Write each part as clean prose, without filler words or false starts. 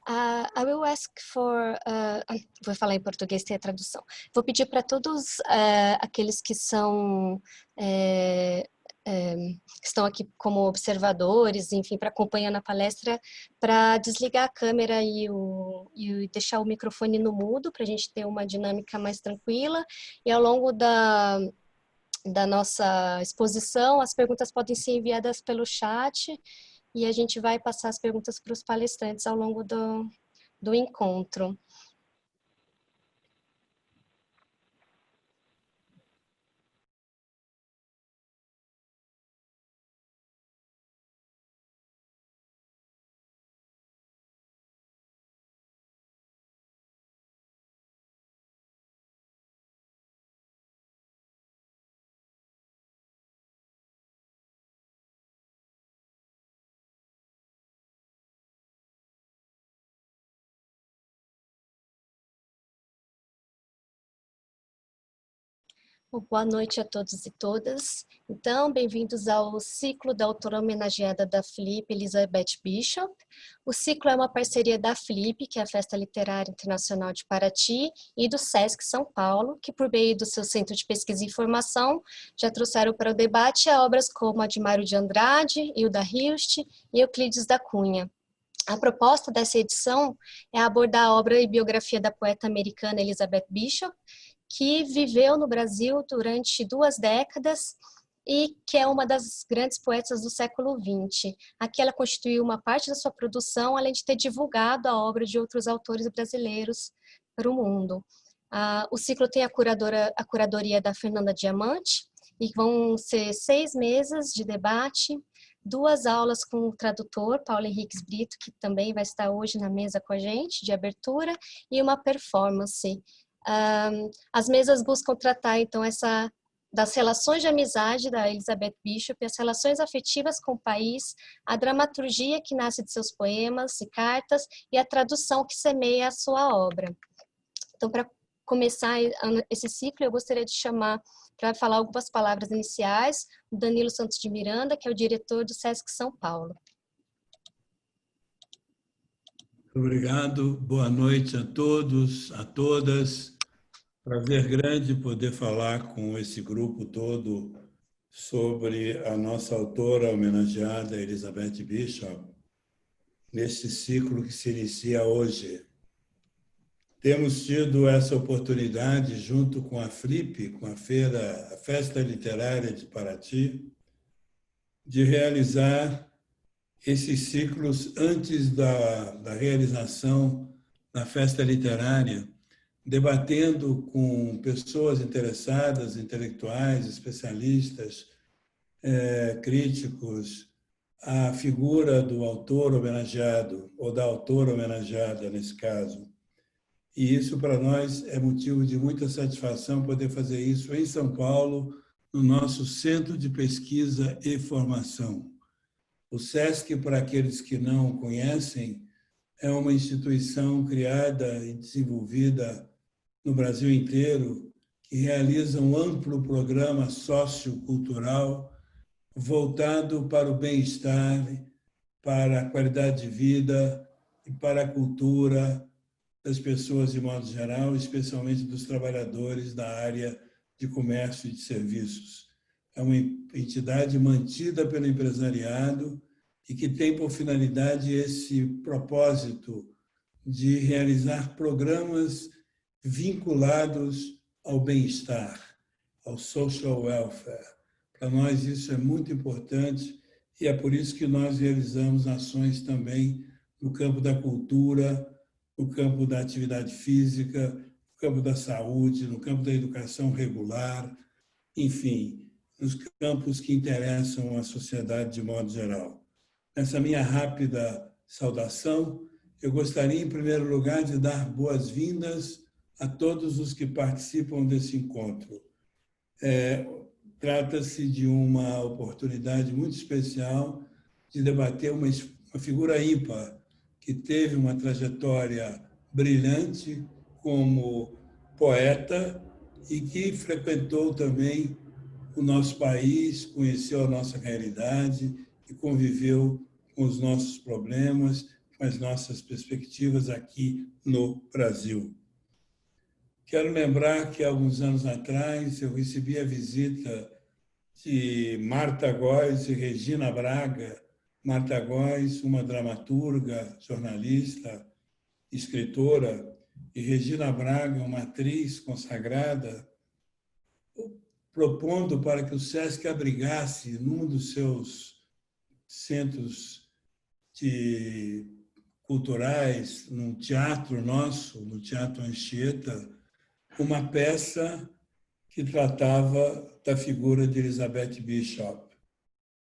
I will ask for... vou falar em português, tem a tradução. Vou pedir para todos aqueles que são... que estão aqui como observadores, enfim, para acompanhar a palestra, para desligar a câmera e deixar o microfone no mudo, para a gente ter uma dinâmica mais tranquila. E ao longo da nossa exposição, as perguntas podem ser enviadas pelo chat, e a gente vai passar as perguntas para os palestrantes ao longo do encontro. Boa noite a todos e todas. Então, bem-vindos ao ciclo da autora homenageada da Flip, Elizabeth Bishop. O ciclo é uma parceria da Flip, que é a Festa Literária Internacional de Paraty, e do Sesc São Paulo, que por meio do seu Centro de Pesquisa e Informação já trouxeram para o debate obras como a de Mário de Andrade, Hilda Hilst e Euclides da Cunha. A proposta dessa edição é abordar a obra e biografia da poeta americana Elizabeth Bishop, que viveu no Brasil durante 2 décadas e que é uma das grandes poetas do século XX. Aqui ela constituiu uma parte da sua produção, além de ter divulgado a obra de outros autores brasileiros para o mundo. O ciclo tem a curadoria da Fernanda Diamante, e vão ser 6 mesas de debate, 2 aulas com o tradutor, Paulo Henriques Britto, que também vai estar hoje na mesa com a gente, de abertura, e uma performance. As mesas buscam tratar, então, das relações de amizade da Elizabeth Bishop, as relações afetivas com o país, a dramaturgia que nasce de seus poemas e cartas e a tradução que semeia a sua obra. Então, para começar esse ciclo, eu gostaria de chamar, para falar algumas palavras iniciais, o Danilo Santos de Miranda, que é o diretor do Sesc São Paulo. Obrigado, boa noite a todos, a todas. Prazer grande poder falar com esse grupo todo sobre a nossa autora homenageada, Elizabeth Bishop, neste ciclo que se inicia hoje. Temos tido essa oportunidade, junto com a Flip, com a Festa Literária de Paraty, de realizar esses ciclos antes da realização da Festa Literária, debatendo com pessoas interessadas, intelectuais, especialistas, críticos, a figura do autor homenageado, ou da autora homenageada, nesse caso. E isso, para nós, é motivo de muita satisfação poder fazer isso em São Paulo, no nosso Centro de Pesquisa e Formação. O SESC, para aqueles que não conhecem, é uma instituição criada e desenvolvida no Brasil inteiro, que realiza um amplo programa sociocultural voltado para o bem-estar, para a qualidade de vida e para a cultura das pessoas de modo geral, especialmente dos trabalhadores da área de comércio e de serviços. É uma entidade mantida pelo empresariado e que tem por finalidade esse propósito de realizar programas vinculados ao bem-estar, ao social welfare. Para nós isso é muito importante e é por isso que nós realizamos ações também no campo da cultura, no campo da atividade física, no campo da saúde, no campo da educação regular, enfim, nos campos que interessam a sociedade de modo geral. Nessa minha rápida saudação, eu gostaria, em primeiro lugar, de dar boas-vindas a todos os que participam desse encontro. Trata-se de uma oportunidade muito especial de debater uma figura ímpar, que teve uma trajetória brilhante como poeta e que frequentou também o nosso país, conheceu a nossa realidade e conviveu com os nossos problemas, com as nossas perspectivas aqui no Brasil. Quero lembrar que, há alguns anos atrás, eu recebi a visita de Marta Góes e Regina Braga. Marta Góes, uma dramaturga, jornalista, escritora, e Regina Braga, uma atriz consagrada, propondo para que o SESC abrigasse, num dos seus centros culturais, num teatro nosso, no Teatro Anchieta, uma peça que tratava da figura de Elizabeth Bishop,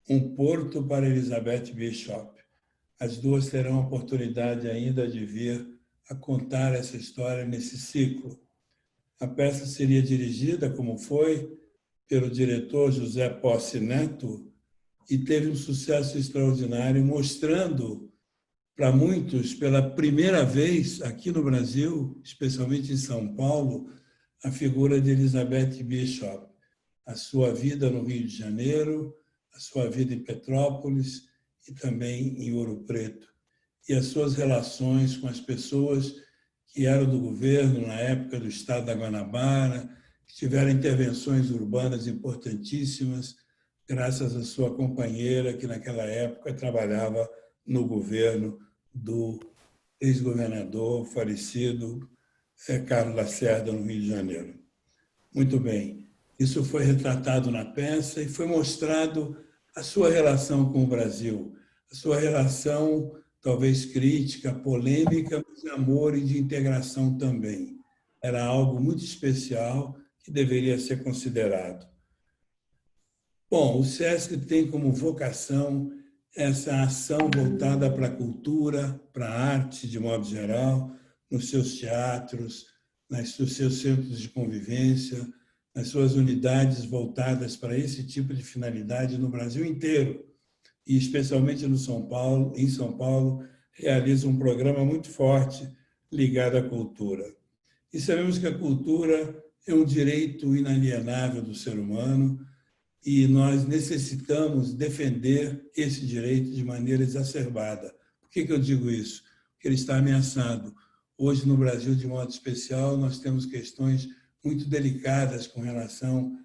Um Porto para Elizabeth Bishop. As duas terão a oportunidade ainda de vir a contar essa história nesse ciclo. A peça seria dirigida, como foi, pelo diretor José Posse Neto e teve um sucesso extraordinário, mostrando para muitos, pela primeira vez aqui no Brasil, especialmente em São Paulo, a figura de Elizabeth Bishop, a sua vida no Rio de Janeiro, a sua vida em Petrópolis e também em Ouro Preto, e as suas relações com as pessoas que eram do governo na época do Estado da Guanabara, que tiveram intervenções urbanas importantíssimas, graças à sua companheira, que naquela época trabalhava no governo do ex-governador falecido Carlos Lacerda, no Rio de Janeiro. Muito bem, isso foi retratado na peça e foi mostrado a sua relação com o Brasil, a sua relação talvez crítica, polêmica, mas de amor e de integração também. Era algo muito especial que deveria ser considerado. Bom, o SESC tem como vocação essa ação voltada para a cultura, para a arte, de modo geral, nos seus teatros, nos seus centros de convivência, nas suas unidades voltadas para esse tipo de finalidade no Brasil inteiro, e especialmente em São Paulo, realiza um programa muito forte ligado à cultura. E sabemos que a cultura é um direito inalienável do ser humano e nós necessitamos defender esse direito de maneira exacerbada. Por que eu digo isso? Porque ele está ameaçado. Hoje, no Brasil, de modo especial, nós temos questões muito delicadas com relação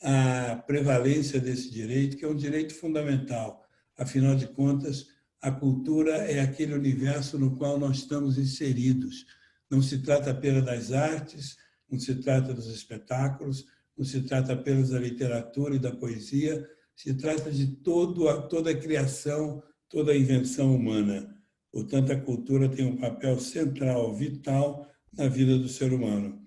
à prevalência desse direito, que é um direito fundamental. Afinal de contas, a cultura é aquele universo no qual nós estamos inseridos. Não se trata apenas das artes, não se trata dos espetáculos, não se trata apenas da literatura e da poesia, se trata de toda a criação, toda a invenção humana. Portanto, a cultura tem um papel central, vital, na vida do ser humano.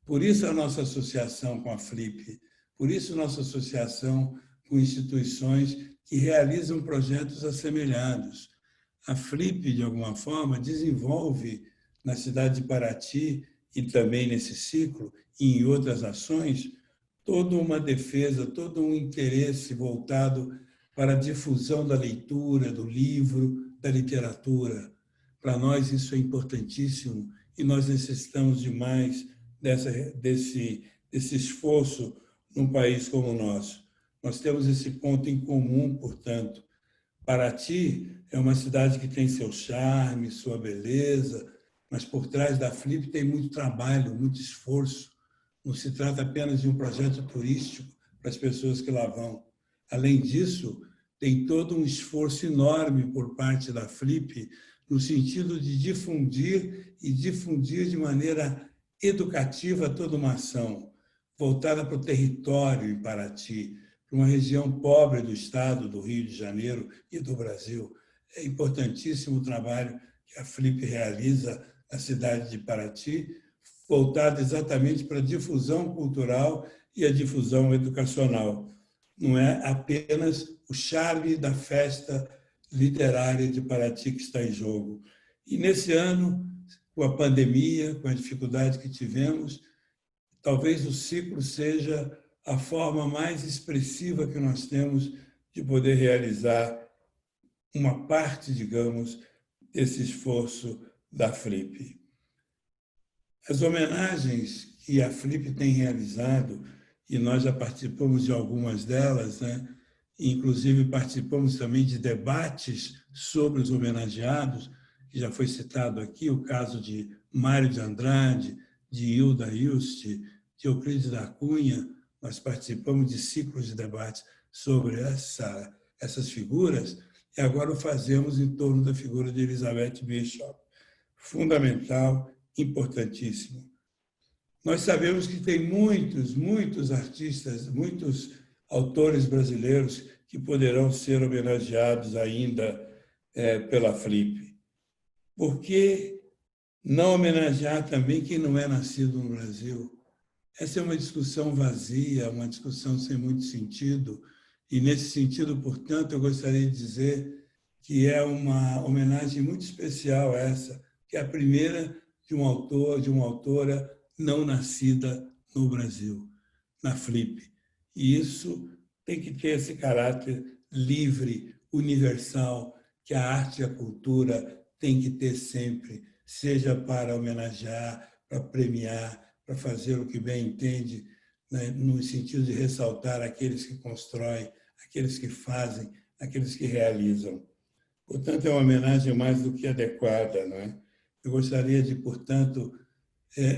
Por isso a nossa associação com a FLIP, por isso a nossa associação com instituições que realizam projetos assemelhados. A FLIP, de alguma forma, desenvolve na cidade de Paraty e também nesse ciclo e em outras ações, toda uma defesa, todo um interesse voltado para a difusão da leitura, do livro, da literatura. Para nós isso é importantíssimo e nós necessitamos demais desse esforço num país como o nosso. Nós temos esse ponto em comum, portanto. Paraty é uma cidade que tem seu charme, sua beleza, mas por trás da FLIP tem muito trabalho, muito esforço. Não se trata apenas de um projeto turístico para as pessoas que lá vão. Além disso, tem todo um esforço enorme por parte da FLIP no sentido de difundir de maneira educativa toda uma ação voltada para o território em Paraty, para uma região pobre do estado do Rio de Janeiro e do Brasil. É importantíssimo o trabalho que a FLIP realiza na cidade de Paraty, voltado exatamente para a difusão cultural e a difusão educacional. Não é apenas o charme da festa literária de Paraty que está em jogo. E nesse ano, com a pandemia, com a dificuldade que tivemos, talvez o ciclo seja a forma mais expressiva que nós temos de poder realizar uma parte, digamos, desse esforço da FLIP. As homenagens que a FLIP tem realizado, e nós já participamos de algumas delas, né? Inclusive participamos também de debates sobre os homenageados, que já foi citado aqui, o caso de Mário de Andrade, de Hilda Hilst, de Euclides da Cunha. Nós participamos de ciclos de debates sobre essas figuras, e agora o fazemos em torno da figura de Elizabeth Bishop. Fundamental, importantíssimo. Nós sabemos que tem muitos artistas, muitos autores brasileiros que poderão ser homenageados ainda pela Flip. Por que não homenagear também quem não é nascido no Brasil? Essa é uma discussão vazia, uma discussão sem muito sentido, e nesse sentido, portanto, eu gostaria de dizer que é uma homenagem muito especial essa, que é a primeira de um autor, de uma autora não nascida no Brasil, na Flip. E isso tem que ter esse caráter livre, universal, que a arte e a cultura têm que ter sempre, seja para homenagear, para premiar, para fazer o que bem entende, né, no sentido de ressaltar aqueles que constroem, aqueles que fazem, aqueles que realizam. Portanto, é uma homenagem mais do que adequada, não é? Eu gostaria de, portanto,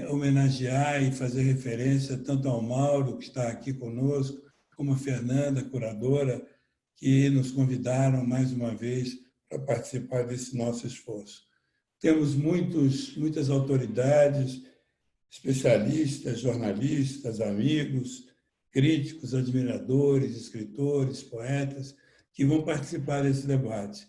homenagear e fazer referência tanto ao Mauro, que está aqui conosco, como a Fernanda, curadora, que nos convidaram mais uma vez para participar desse nosso esforço. Temos muitas autoridades, especialistas, jornalistas, amigos, críticos, admiradores, escritores, poetas, que vão participar desse debate.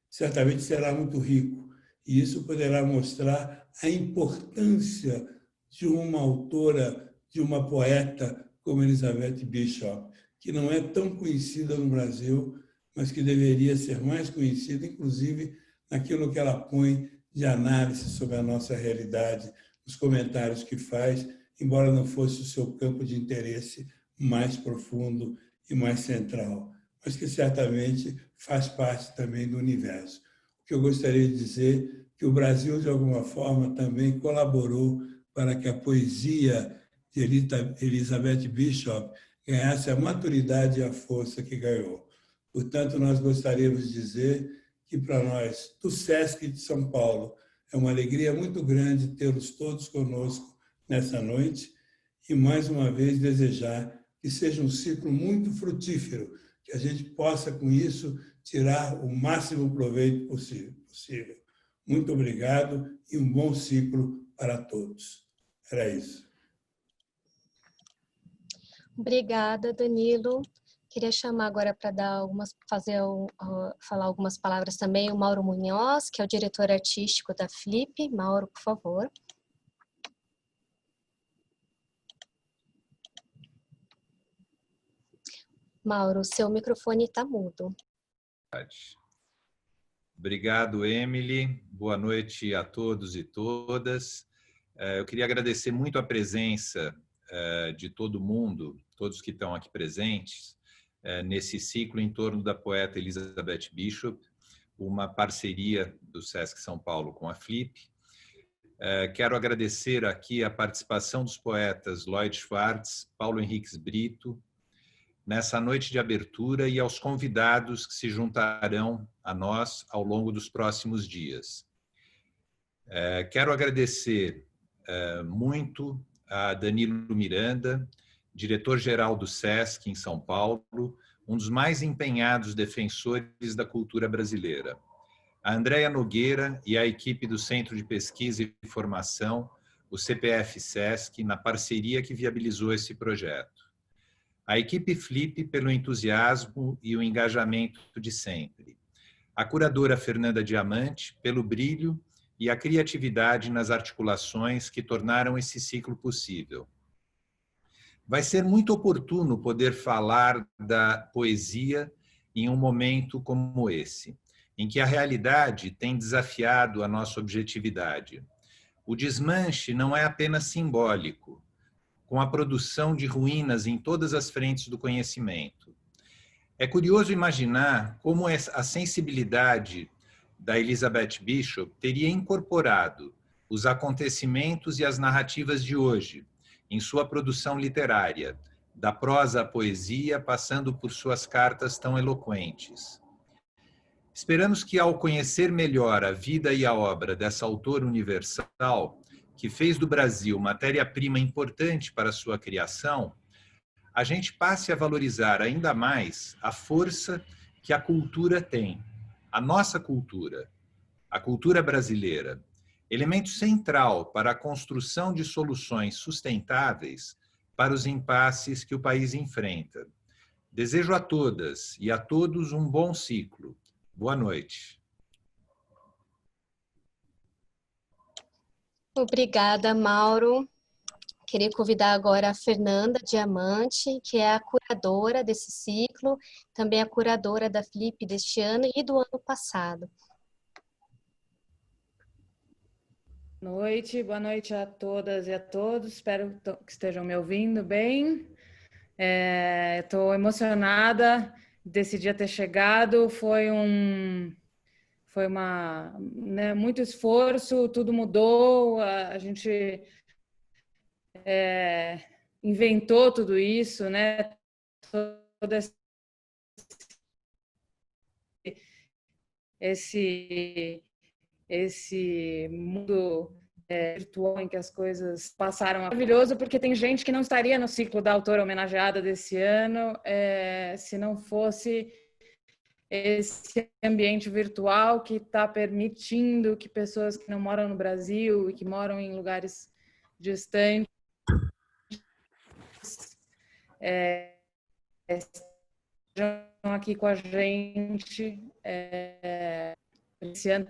Certamente será muito rico, e isso poderá mostrar a importância de uma autora, de uma poeta como Elizabeth Bishop, que não é tão conhecida no Brasil, mas que deveria ser mais conhecida, inclusive naquilo que ela põe de análise sobre a nossa realidade, nos comentários que faz, embora não fosse o seu campo de interesse mais profundo e mais central, mas que certamente faz parte também do universo. O que eu gostaria de dizer é que o Brasil, de alguma forma, também colaborou para que a poesia de Elizabeth Bishop ganhasse a maturidade e a força que ganhou. Portanto, nós gostaríamos de dizer que, para nós, do SESC de São Paulo, é uma alegria muito grande tê-los todos conosco nessa noite e, mais uma vez, desejar que seja um ciclo muito frutífero, que a gente possa, com isso, tirar o máximo proveito possível. Muito obrigado e um bom ciclo para todos. Era isso. Obrigada, Danilo. Queria chamar agora para falar algumas palavras também o Mauro Munhoz, que é o diretor artístico da Flip. Mauro, por favor. Mauro, seu microfone está mudo. Obrigado, Emily. Boa noite a todos e todas. Eu queria agradecer muito a presença de todo mundo, todos que estão aqui presentes, nesse ciclo em torno da poeta Elizabeth Bishop, uma parceria do SESC São Paulo com a Flip. Quero agradecer aqui a participação dos poetas Lloyd Schwartz, Paulo Henriques Britto, nessa noite de abertura e aos convidados que se juntarão a nós ao longo dos próximos dias. Quero agradecer muito a Danilo Miranda, diretor-geral do SESC em São Paulo, um dos mais empenhados defensores da cultura brasileira. A Andréia Nogueira e a equipe do Centro de Pesquisa e Formação, o CPF-SESC, na parceria que viabilizou esse projeto. A equipe Flip pelo entusiasmo e o engajamento de sempre. A curadora Fernanda Diamante pelo brilho e a criatividade nas articulações que tornaram esse ciclo possível. Vai ser muito oportuno poder falar da poesia em um momento como esse, em que a realidade tem desafiado a nossa objetividade. O desmanche não é apenas simbólico, com a produção de ruínas em todas as frentes do conhecimento. É curioso imaginar como a sensibilidade da Elizabeth Bishop teria incorporado os acontecimentos e as narrativas de hoje em sua produção literária, da prosa à poesia, passando por suas cartas tão eloquentes. Esperamos que, ao conhecer melhor a vida e a obra dessa autora universal, que fez do Brasil matéria-prima importante para a sua criação, a gente passe a valorizar ainda mais a força que a cultura tem, a nossa cultura, a cultura brasileira, elemento central para a construção de soluções sustentáveis para os impasses que o país enfrenta. Desejo a todas e a todos um bom ciclo. Boa noite. Obrigada, Mauro. Queria convidar agora a Fernanda Diamante, que é a curadora desse ciclo, também a curadora da Flip deste ano e do ano passado. Boa noite a todas e a todos, espero que estejam me ouvindo bem. Estou emocionada desse dia ter chegado, foi muito esforço, tudo mudou, a gente inventou tudo isso, né? Todo esse mundo virtual em que as coisas passaram. Maravilhoso, porque tem gente que não estaria no ciclo da autora homenageada desse ano se não fosse esse ambiente virtual que está permitindo que pessoas que não moram no Brasil e que moram em lugares distantes estejam aqui com a gente esse ano,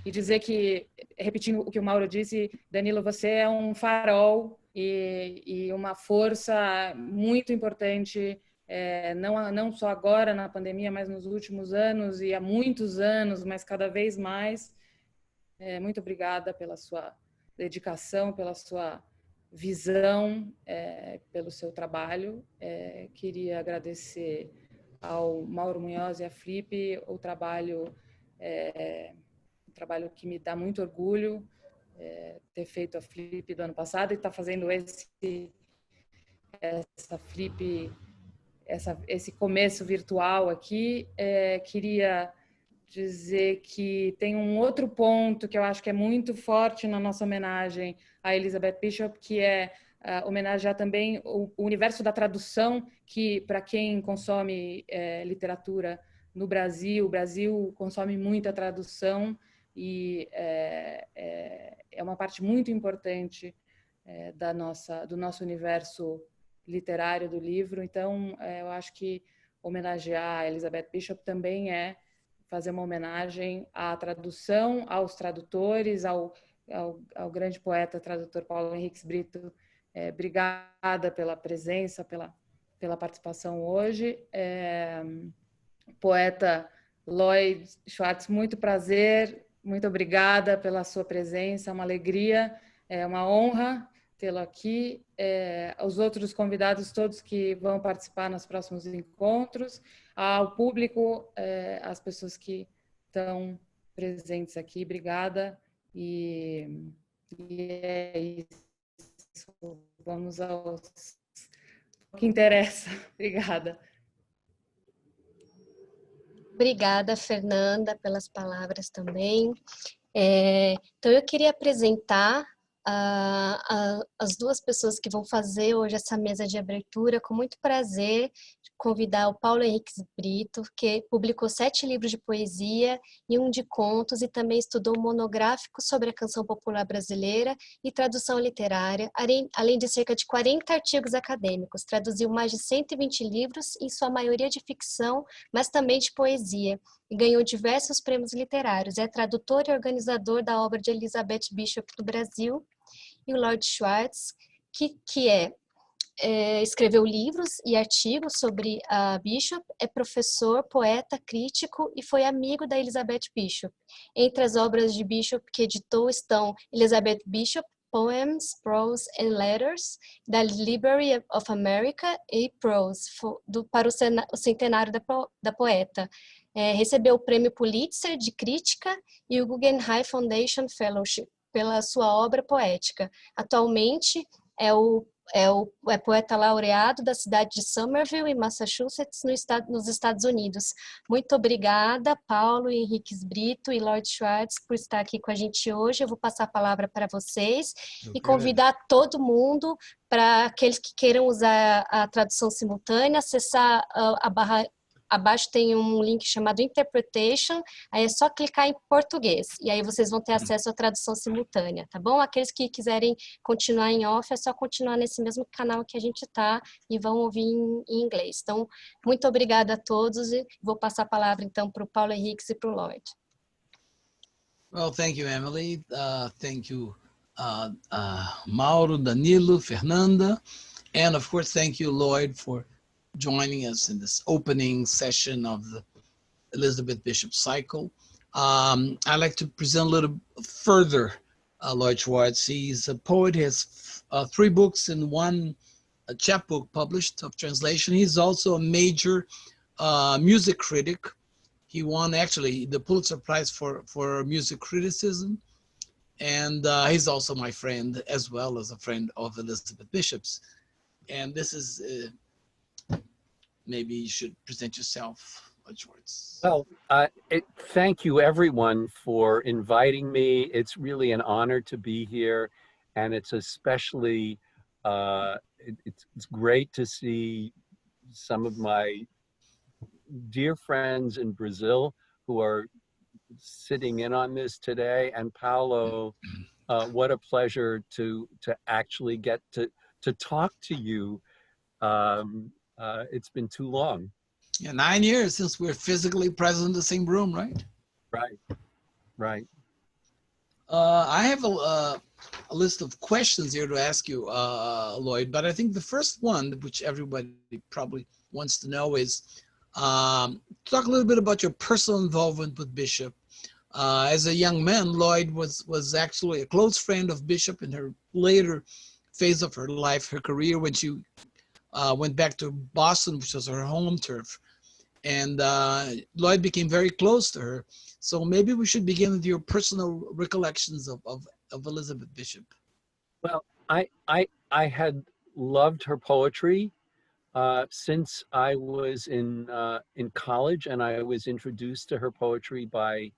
e dizer que, repetindo o que o Mauro disse, Danilo, você é um farol e uma força muito importante, não só agora na pandemia, mas nos últimos anos e há muitos anos, mas cada vez mais. Muito obrigada pela sua dedicação, pela sua visão, pelo seu trabalho. Queria agradecer ao Mauro Munhoz e à Flip o trabalho que me dá muito orgulho ter feito a Flip do ano passado e estar fazendo essa Flip, esse começo virtual aqui. Queria dizer que tem um outro ponto que eu acho que é muito forte na nossa homenagem a Elizabeth Bishop, que é homenagear também o universo da tradução, que, para quem consome literatura no Brasil, o Brasil consome muita tradução e é uma parte muito importante do nosso universo literário do livro. Então, eu acho que homenagear a Elizabeth Bishop também é fazer uma homenagem à tradução, aos tradutores, ao grande poeta, tradutor Paulo Henriques Britto. Obrigada pela presença, pela participação hoje. Poeta Lloyd Schwartz, muito prazer, muito obrigada pela sua presença, é uma alegria, é uma honra tê-lo aqui. Aos outros convidados todos que vão participar nos próximos encontros, ao público, às pessoas que estão presentes aqui, obrigada. E é isso, vamos ao que interessa. Obrigada. Obrigada, Fernanda, pelas palavras também. Então, eu queria apresentar as duas pessoas que vão fazer hoje essa mesa de abertura. Com muito prazer, convidar o Paulo Henriques Britto, que publicou 7 livros de poesia e 1 de contos, e também estudou um monográfico sobre a canção popular brasileira e tradução literária, além de cerca de 40 artigos acadêmicos. Traduziu mais de 120 livros, em sua maioria de ficção, mas também de poesia, e ganhou diversos prêmios literários. É tradutor e organizador da obra de Elizabeth Bishop do Brasil. E o Lloyd Schwartz, que escreveu livros e artigos sobre a Bishop, é professor, poeta, crítico e foi amigo da Elizabeth Bishop. Entre as obras de Bishop que editou estão Elizabeth Bishop, Poems, Prose and Letters, da Library of America, e Prose, para o centenário da poeta. Recebeu o Prêmio Pulitzer de Crítica e o Guggenheim Foundation Fellowship pela sua obra poética. Atualmente é o é poeta laureado da cidade de Somerville, em Massachusetts, nos Estados Unidos. Muito obrigada, Paulo Henriques Britto e Lloyd Schwartz, por estar aqui com a gente hoje. Eu vou passar a palavra para vocês e convidar todo mundo, para aqueles que queiram usar a tradução simultânea, acessar a barra. Abaixo tem um link chamado Interpretation, aí é só clicar em português, e aí vocês vão ter acesso à tradução simultânea, tá bom? Aqueles que quiserem continuar em off, é só continuar nesse mesmo canal que a gente tá e vão ouvir em inglês. Então, muito obrigada a todos e vou passar a palavra então para o Paulo Henriques e para o Lloyd. Well, thank you, Emily. Thank you, Mauro, Danilo, Fernanda, and of course, thank you, Lloyd, for joining us in this opening session of the Elizabeth Bishop cycle. I'd like to present a little further Lloyd Schwartz. He's a poet. He has 3 books and 1 chapbook published of translation. He's also a major music critic. He won actually the Pulitzer Prize for music criticism. And he's also my friend, as well as a friend of Elizabeth Bishop's. And this is maybe you should present yourself, Lloyd Schwartz. Well, thank you everyone for inviting me. It's really an honor to be here, and it's especially it's great to see some of my dear friends in Brazil who are sitting in on this today. And Paulo, what a pleasure to actually get to talk to you. It's been too long. Yeah, 9 years since we're physically present in the same room, right? Right. I have a list of questions here to ask you, Lloyd, but I think the first one, which everybody probably wants to know, is talk a little bit about your personal involvement with Bishop. As a young man, Lloyd was actually a close friend of Bishop in her later phase of her life, her career, when she went back to Boston, which was her home turf. And Lloyd became very close to her. So maybe we should begin with your personal recollections of Elizabeth Bishop. Well, I had loved her poetry since I was in college, and I was introduced to her poetry by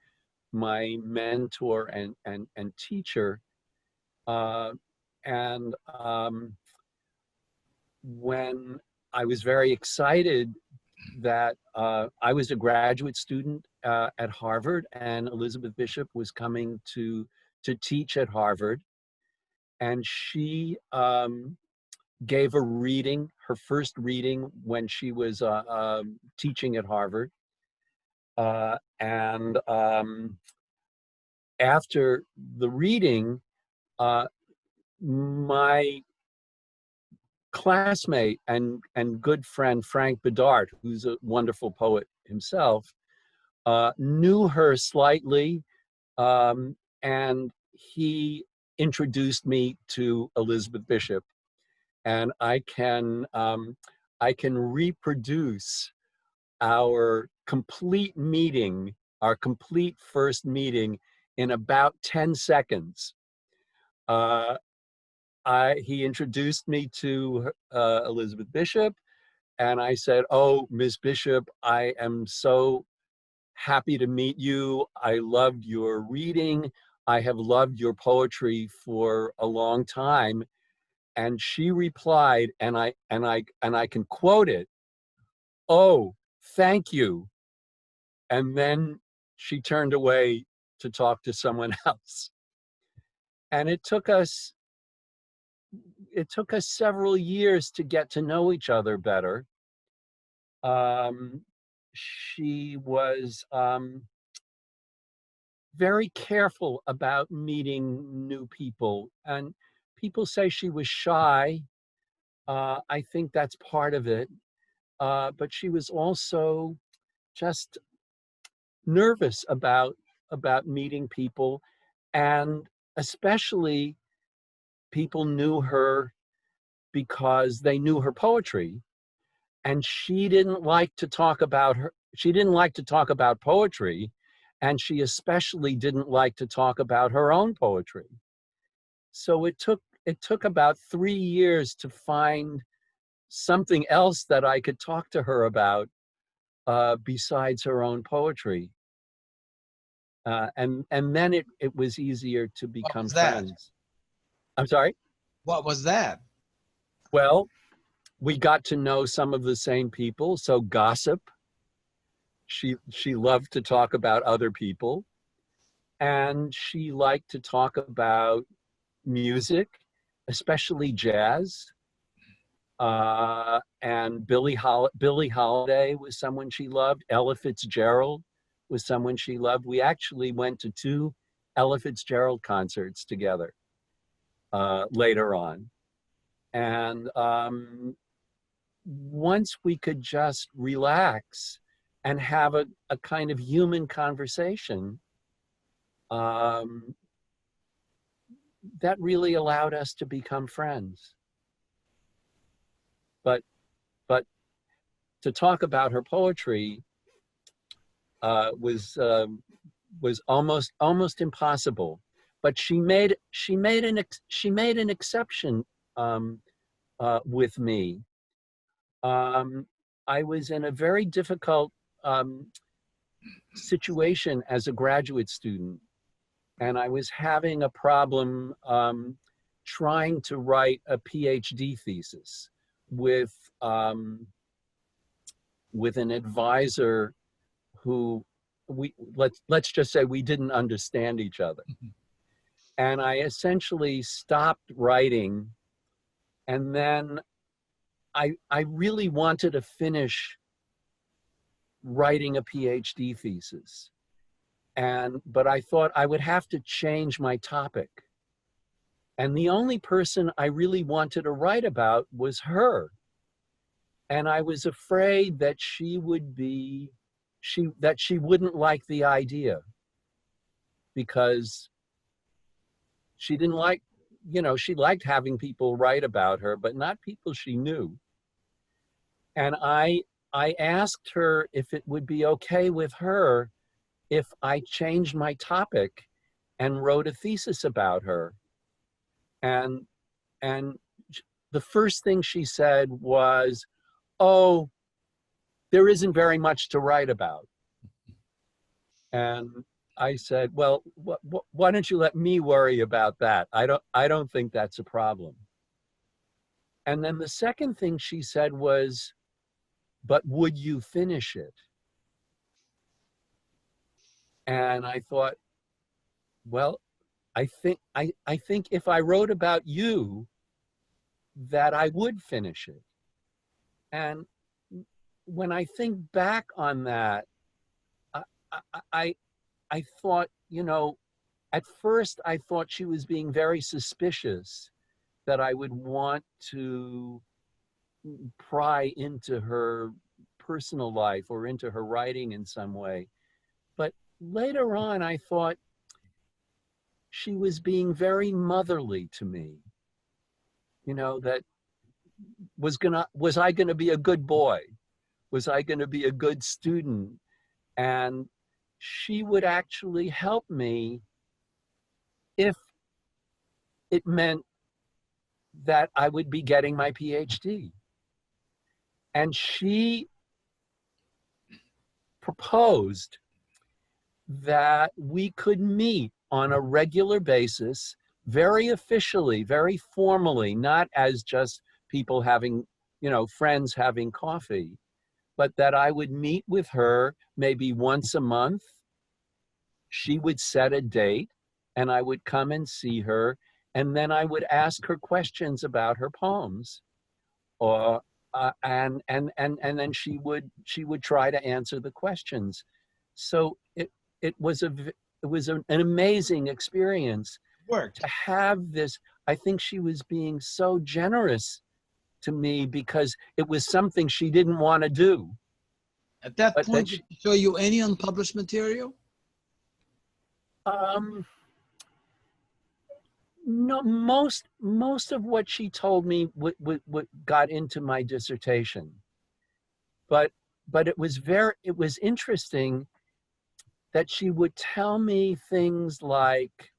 my mentor and teacher. When I was very excited that I was a graduate student at Harvard, and Elizabeth Bishop was coming to teach at Harvard, and she gave a reading, her first reading, when she was teaching at Harvard. After the reading, my classmate and good friend Frank Bedard, who's a wonderful poet himself, knew her slightly, and he introduced me to Elizabeth Bishop. And I can reproduce our complete meeting, our complete first meeting, in about 10 seconds. He introduced me to Elizabeth Bishop, and I said, "Oh, Miss Bishop, I am so happy to meet you. I loved your reading. I have loved your poetry for a long time." And she replied, and I can quote it, "Oh, thank you." And then she turned away to talk to someone else. And it took us several years to get to know each other better. She was very careful about meeting new people, and people say she was shy. I think that's part of it, but she was also just nervous about meeting people, and especially people knew her because they knew her poetry, and she didn't like to talk about poetry, and she especially didn't like to talk about her own poetry. So it took it took about 3 years to find something else that I could talk to her about besides her own poetry. And then it was easier to become friends. I'm sorry? What was that? Well, we got to know some of the same people. So gossip. She loved to talk about other people. And she liked to talk about music, especially jazz. And Billie Holiday was someone she loved. Ella Fitzgerald was someone she loved. We actually went to 2 Ella Fitzgerald concerts together later on. And once we could just relax and have a kind of human conversation, that really allowed us to become friends. But to talk about her poetry was almost impossible. But she made an exception with me. I was in a very difficult situation as a graduate student, and I was having a problem trying to write a PhD thesis with an advisor who let's just say we didn't understand each other. And I essentially stopped writing, and then I really wanted to finish writing a PhD thesis. But I thought I would have to change my topic. And the only person I really wanted to write about was her. And I was afraid that she wouldn't like the idea, because she didn't like, she liked having people write about her, but not people she knew. And I asked her if it would be okay with her if I changed my topic and wrote a thesis about her. And the first thing she said was, "Oh, there isn't very much to write about." And I said, "Well, why don't you let me worry about that? I don't think that's a problem." And then the second thing she said was, "But would you finish it?" And I thought, well, I think if I wrote about you, that I would finish it. And when I think back on that, I thought, at first I thought she was being very suspicious that I would want to pry into her personal life or into her writing in some way. But later on, I thought she was being very motherly to me. That was I gonna be a good boy? Was I gonna be a good student? And she would actually help me if it meant that I would be getting my PhD. And she proposed that we could meet on a regular basis, very officially, very formally, not as just people having, friends having coffee, but that I would meet with her maybe once a month. She would set a date and I would come and see her, and then I would ask her questions about her poems, and then she would try to answer the questions. So it was an amazing experience. Worked. To have this. I think she was being so generous to me because it was something she didn't want to do. At that point, did she show you any unpublished material? No, most of what she told me got into my dissertation, but it was interesting that she would tell me things like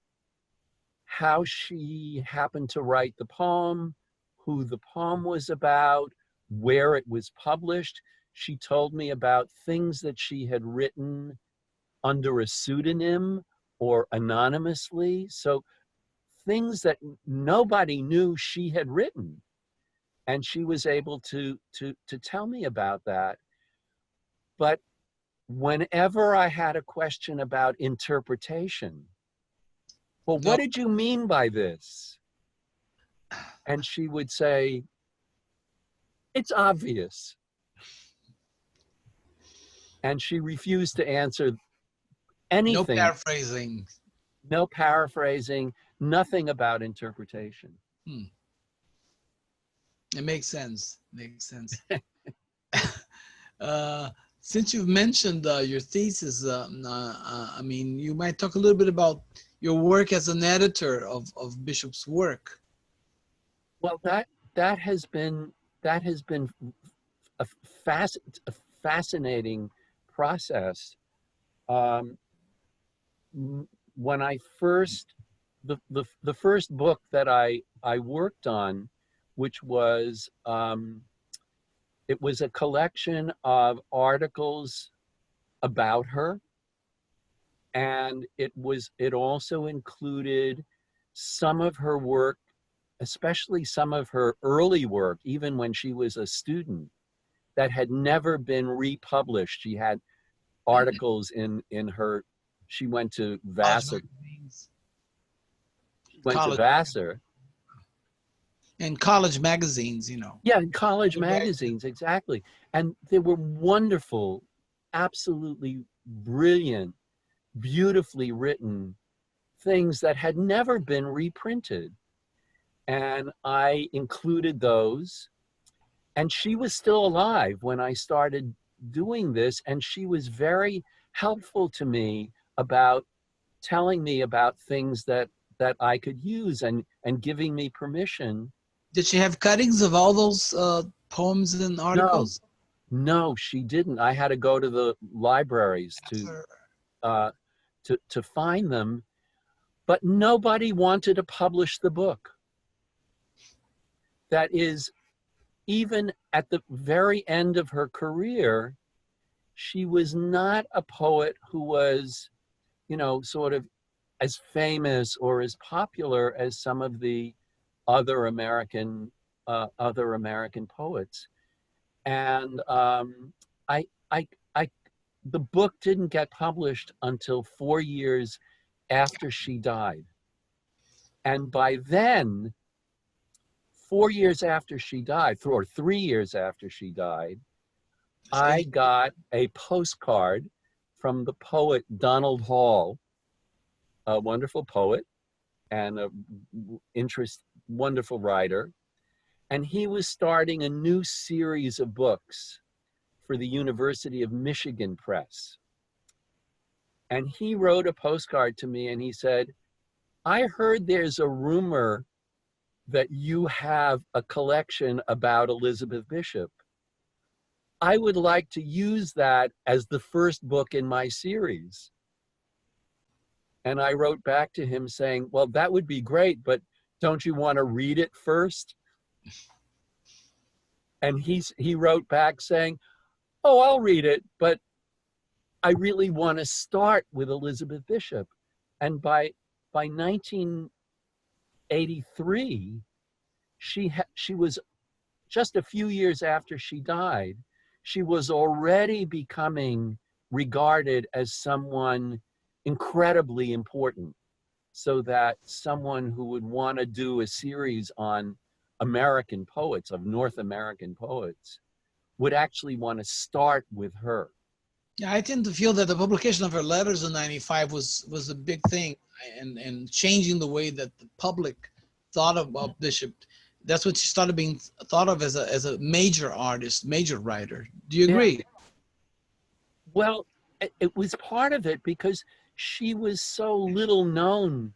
how she happened to write the poem, who the poem was about, where it was published. She told me about things that she had written under a pseudonym or anonymously. So things that nobody knew she had written. And she was able to tell me about that. But whenever I had a question about interpretation, well, what did you mean by this? And she would say, it's obvious. And she refused to answer anything. No paraphrasing. No paraphrasing, nothing about interpretation. It makes sense. Makes sense. Since you've mentioned your thesis, I mean, you might talk a little bit about your work as an editor of Bishop's work. Well, that has been a fascinating process. When I first, the first book that I worked on, which was, it was a collection of articles about her. And it also included some of her work, especially some of her early work, even when she was a student, that had never been republished. She had articles in her, she went to Vassar. Vassar. And college magazines, you know. Yeah, in college magazines, exactly. And they were wonderful, absolutely brilliant, beautifully written things that had never been reprinted. And I included those. And she was still alive when I started doing this. And she was very helpful to me about telling me about things that I could use and giving me permission. Did she have cuttings of all those poems and articles? No, she didn't. I had to go to the libraries to find them, but nobody wanted to publish the book. That is, even at the very end of her career, she was not a poet who was, you know, sort of as famous or as popular as some of the other American poets. And the book didn't get published until 4 years after she died. And by then, 4 years after she died, or 3 years after she died, I got a postcard from the poet Donald Hall, a wonderful poet and a wonderful writer. And he was starting a new series of books for the University of Michigan Press. And he wrote a postcard to me and he said, I heard there's a rumor that you have a collection about Elizabeth Bishop. I would like to use that as the first book in my series. And I wrote back to him saying, well, that would be great, but don't you want to read it first? And he wrote back saying, oh, I'll read it, but I really want to start with Elizabeth Bishop. And by 1983, she was just a few years after she died, she was already becoming regarded as someone incredibly important, so that someone who would want to do a series on American poets, of North American poets, would actually want to start with her. Yeah, I tend to feel that the publication of her letters in '95 was a big thing, and changing the way that the public thought about Bishop. That's what she started being thought of as a major artist, major writer. Do you agree? Yeah. Well, it was part of it because she was so little known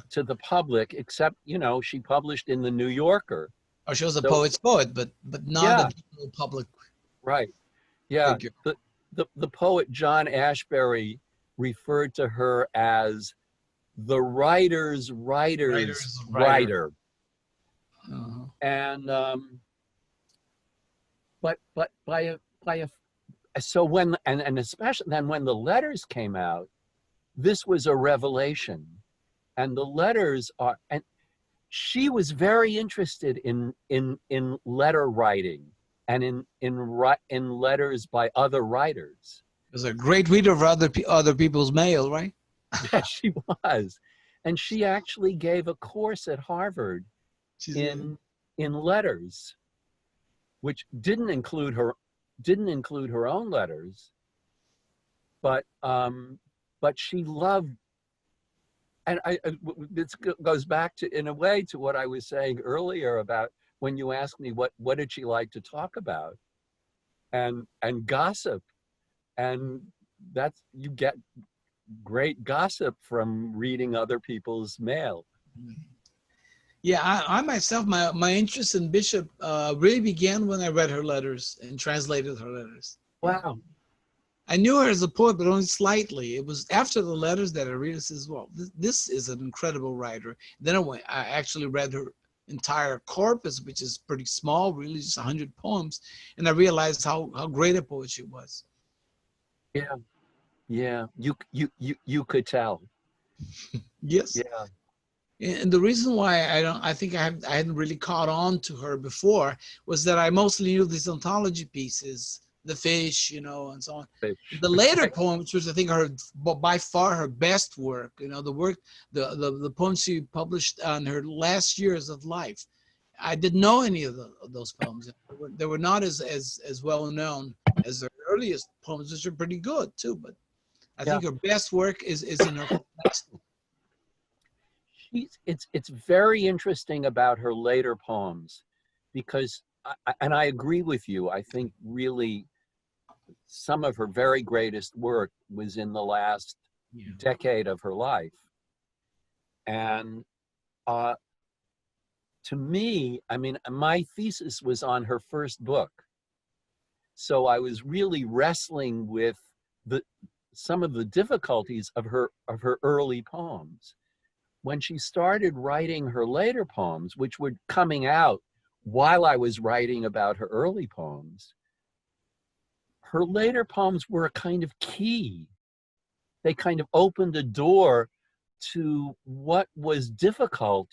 to the public, except, you know, she published in the New Yorker. Or she was a poet's poet, but not a general public. Right. Yeah. Figure. The poet John Ashbery referred to her as the writer's writer's writer. And but by a so when and especially then when the letters came out, this was a revelation. And the letters are, and she was very interested in letter writing and in letters by other writers. Was a great reader of other people's mail, right? Yes, she was. And she actually gave a course at Harvard in letters, which didn't include her own letters, but she loved. And this goes back to, in a way, to what I was saying earlier about when you asked me what did she like to talk about, and gossip, and that's, you get great gossip from reading other people's mail. Yeah, I myself, my interest in Bishop really began when I read her letters and translated her letters. Wow. I knew her as a poet, but only slightly. It was after the letters that I read it, says, well, this is an incredible writer. Then I actually read her entire corpus, which is pretty small, really just 100 poems. And I realized how great a poet she was. Yeah. Yeah. You could tell. Yes. Yeah. And the reason why I think I hadn't really caught on to her before was that I mostly knew these anthology pieces, The Fish, you know, and so on. Fish. The later poems, which I think are by far her best work, you know, the poems she published on her last years of life. I didn't know any of those poems. They were not as well known as her earliest poems, which are pretty good too. But I think her best work is in her last book. It's very interesting about her later poems, because and I agree with you. I think really some of her very greatest work was in the last decade of her life. And to me, I mean, my thesis was on her first book. So I was really wrestling with some of the difficulties of her early poems. When she started writing her later poems, which were coming out while I was writing about her early poems, her later poems were a kind of key. They kind of opened a door to what was difficult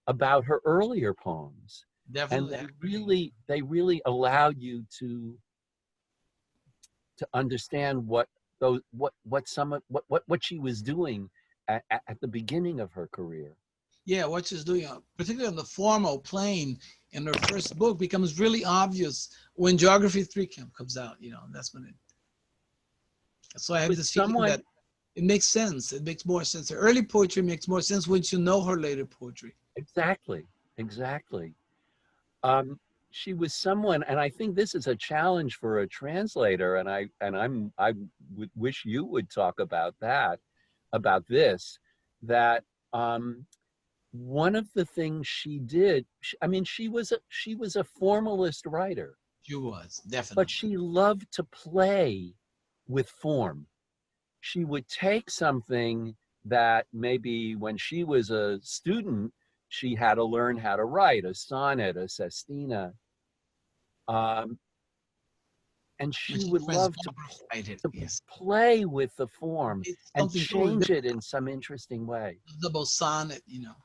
about her earlier poems. Definitely. And they really allowed you to understand what she was doing at the beginning of her career. Yeah, what she's doing, particularly on the formal plane in her first book, becomes really obvious when Geography 3 comes out. You know, that's when so I have this feeling that it makes sense. It makes more sense. Her early poetry makes more sense once you know her later poetry. Exactly. She was someone, and I think this is a challenge for a translator, and I would wish you would talk about this, that one of the things she did, I mean, she was a formalist writer. She was, definitely. But she loved to play with form. She would take something that maybe when she was a student, she had to learn how to write, a sonnet, a sestina. And she would love to play with the form and change it in some interesting way. The double sonnet, you know.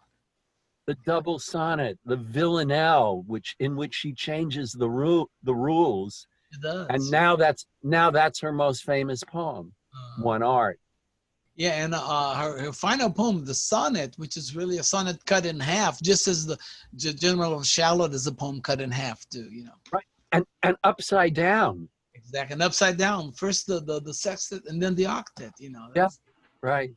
The double sonnet, the villanelle, in which she changes the rules. It does. And now that's her most famous poem, One Art. Yeah, and her final poem, the sonnet, which is really a sonnet cut in half, just as the General of Charlotte is a poem cut in half too, you know. Right, and upside down. Exactly, and upside down. First the sextet and then the octet, you know. Yeah, right.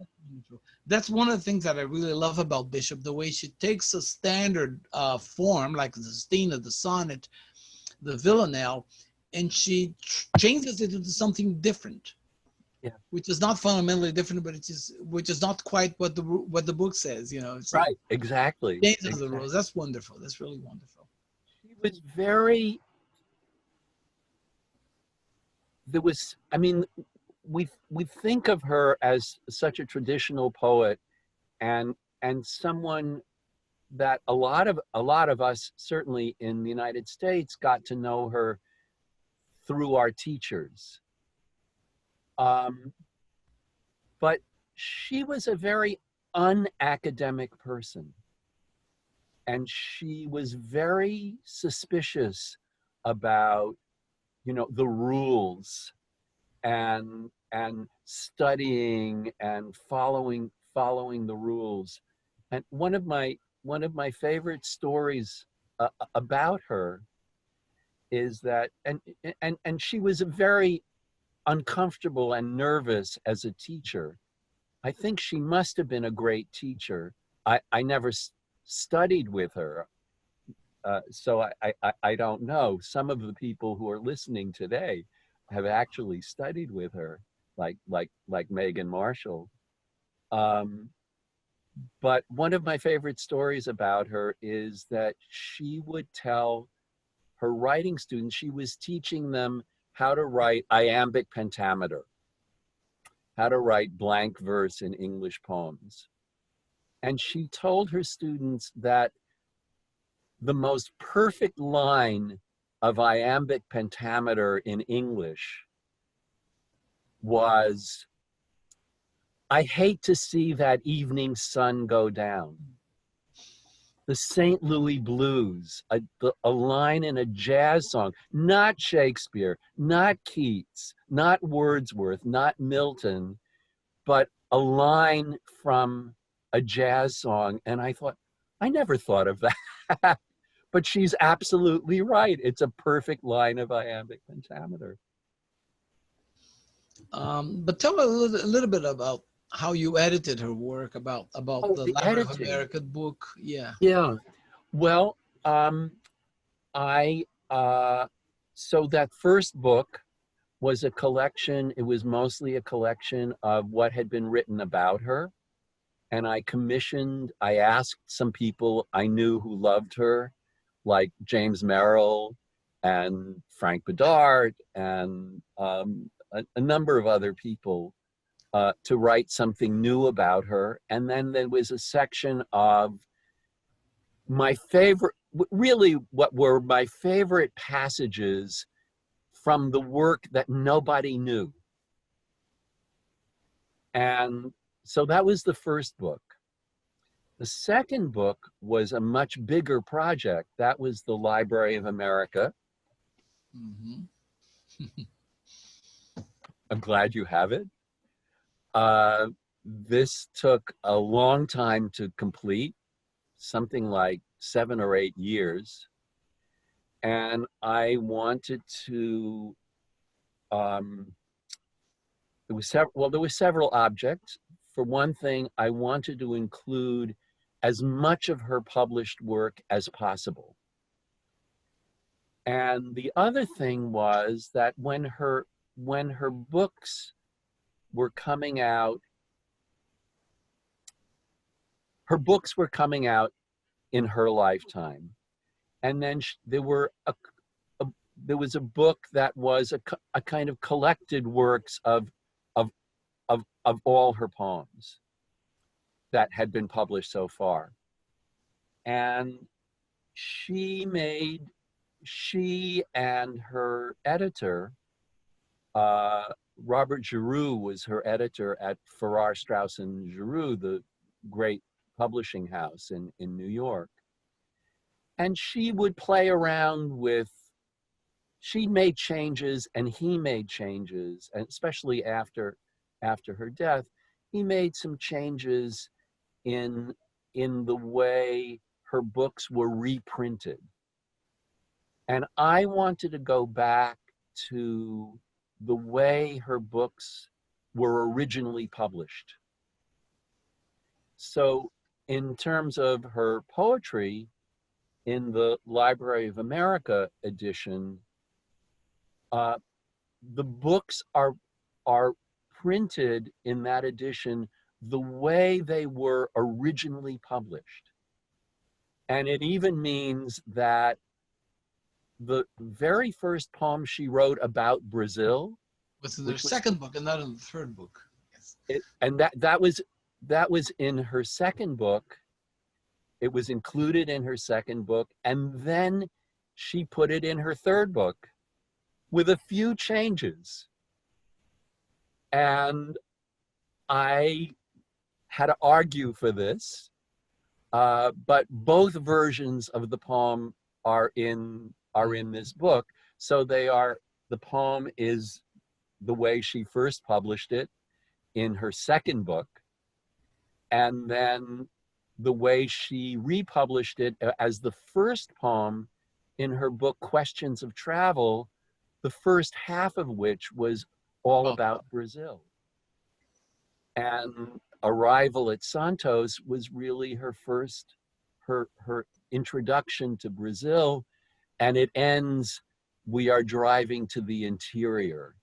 That's one of the things that I really love about Bishop, the way she takes a standard form, like the sestina, the sonnet, the villanelle, and she changes it into something different. Yeah. Which is not fundamentally different, but which is not quite what the book says, you know. It's right, exactly. Changes the rules. That's wonderful. That's really wonderful. She was very. I mean, we think of her as such a traditional poet and someone that a lot of us, certainly in the United States, got to know her through our teachers. But she was a very unacademic person, and she was very suspicious about, you know, the rules and studying and following the rules. And one of my favorite stories about her is that, and she was very uncomfortable and nervous as a teacher. I think she must have been a great teacher. I never studied with her, so I don't know. Some of the people who are listening today have actually studied with her, like Megan Marshall. But one of my favorite stories about her is that she would tell her writing students, she was teaching them how to write iambic pentameter, how to write blank verse in English poems. And she told her students that the most perfect line of iambic pentameter in English was, "I hate to see that evening sun go down." The St. Louis Blues, a line in a jazz song, not Shakespeare, not Keats, not Wordsworth, not Milton, but a line from a jazz song. And I thought, I never thought of that. But she's absolutely right. It's a perfect line of iambic pentameter. But tell us a little bit about how you edited her work, about the Library of America book. Yeah. Yeah. Well, so that first book was a collection. It was mostly a collection of what had been written about her. And I asked some people I knew who loved her, like James Merrill and Frank Bedard and a number of other people, to write something new about her. And then there was a section of my favorite, really what were my favorite passages from the work that nobody knew. And so that was the first book. The second book was a much bigger project. That was the Library of America. Mm-hmm. I'm glad you have it. This took a long time to complete, something like 7 or 8 years. And I wanted to, there were several objects. For one thing, I wanted to include as much of her published work as possible. And the other thing was that when her books were coming out, in her lifetime. And then there was a book that was a kind of collected works of all her poems that had been published so far. And she and her editor, Robert Giroux was her editor at Farrar, Straus and Giroux, the great publishing house in New York. And she would play around with, she made changes and he made changes, and especially after her death, he made some changes in the way her books were reprinted. And I wanted to go back to the way her books were originally published. So in terms of her poetry, in the Library of America edition, the books are printed in that edition the way they were originally published. And it even means that the very first poem she wrote about Brazil was in the second book and not in the third book. Yes. And that was that was in her second book. It was included in her second book, and then she put it in her third book with a few changes. And I had to argue for this, but both versions of the poem are in this book. So the poem is the way she first published it in her second book, and then the way she republished it as the first poem in her book, Questions of Travel, the first half of which was all about Brazil. And Arrival at Santos was really her first, her introduction to Brazil. And it ends, we are driving to the interior.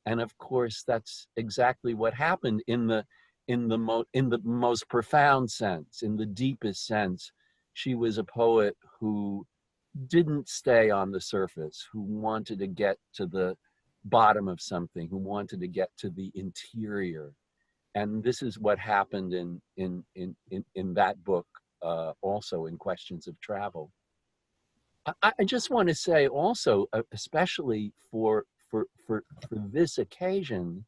And of course, that's exactly what happened in the most profound sense, in the deepest sense. She was a poet who didn't stay on the surface, who wanted to get to the bottom of something, who wanted to get to the interior. And this is what happened in that book, also in Questions of Travel. I just want to say also, especially for this occasion,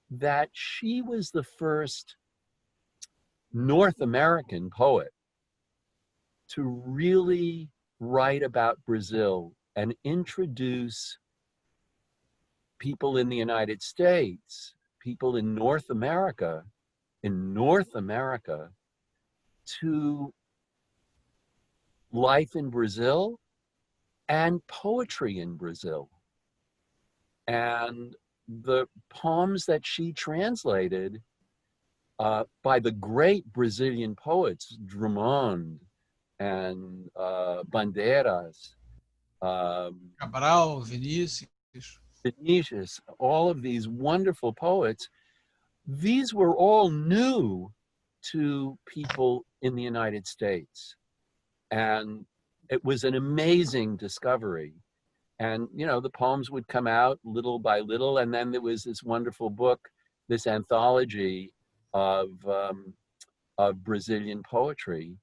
that she was the first North American poet to really write about Brazil and introduce people in the United States, people in North America, to life in Brazil and poetry in Brazil. And the poems that she translated by the great Brazilian poets, Drummond and Bandeiras, Cabral, Vinicius, all of these wonderful poets, these were all new to people in the United States. And it was an amazing discovery. And, you know, the poems would come out little by little. And then there was this wonderful book, this anthology of Brazilian poetry,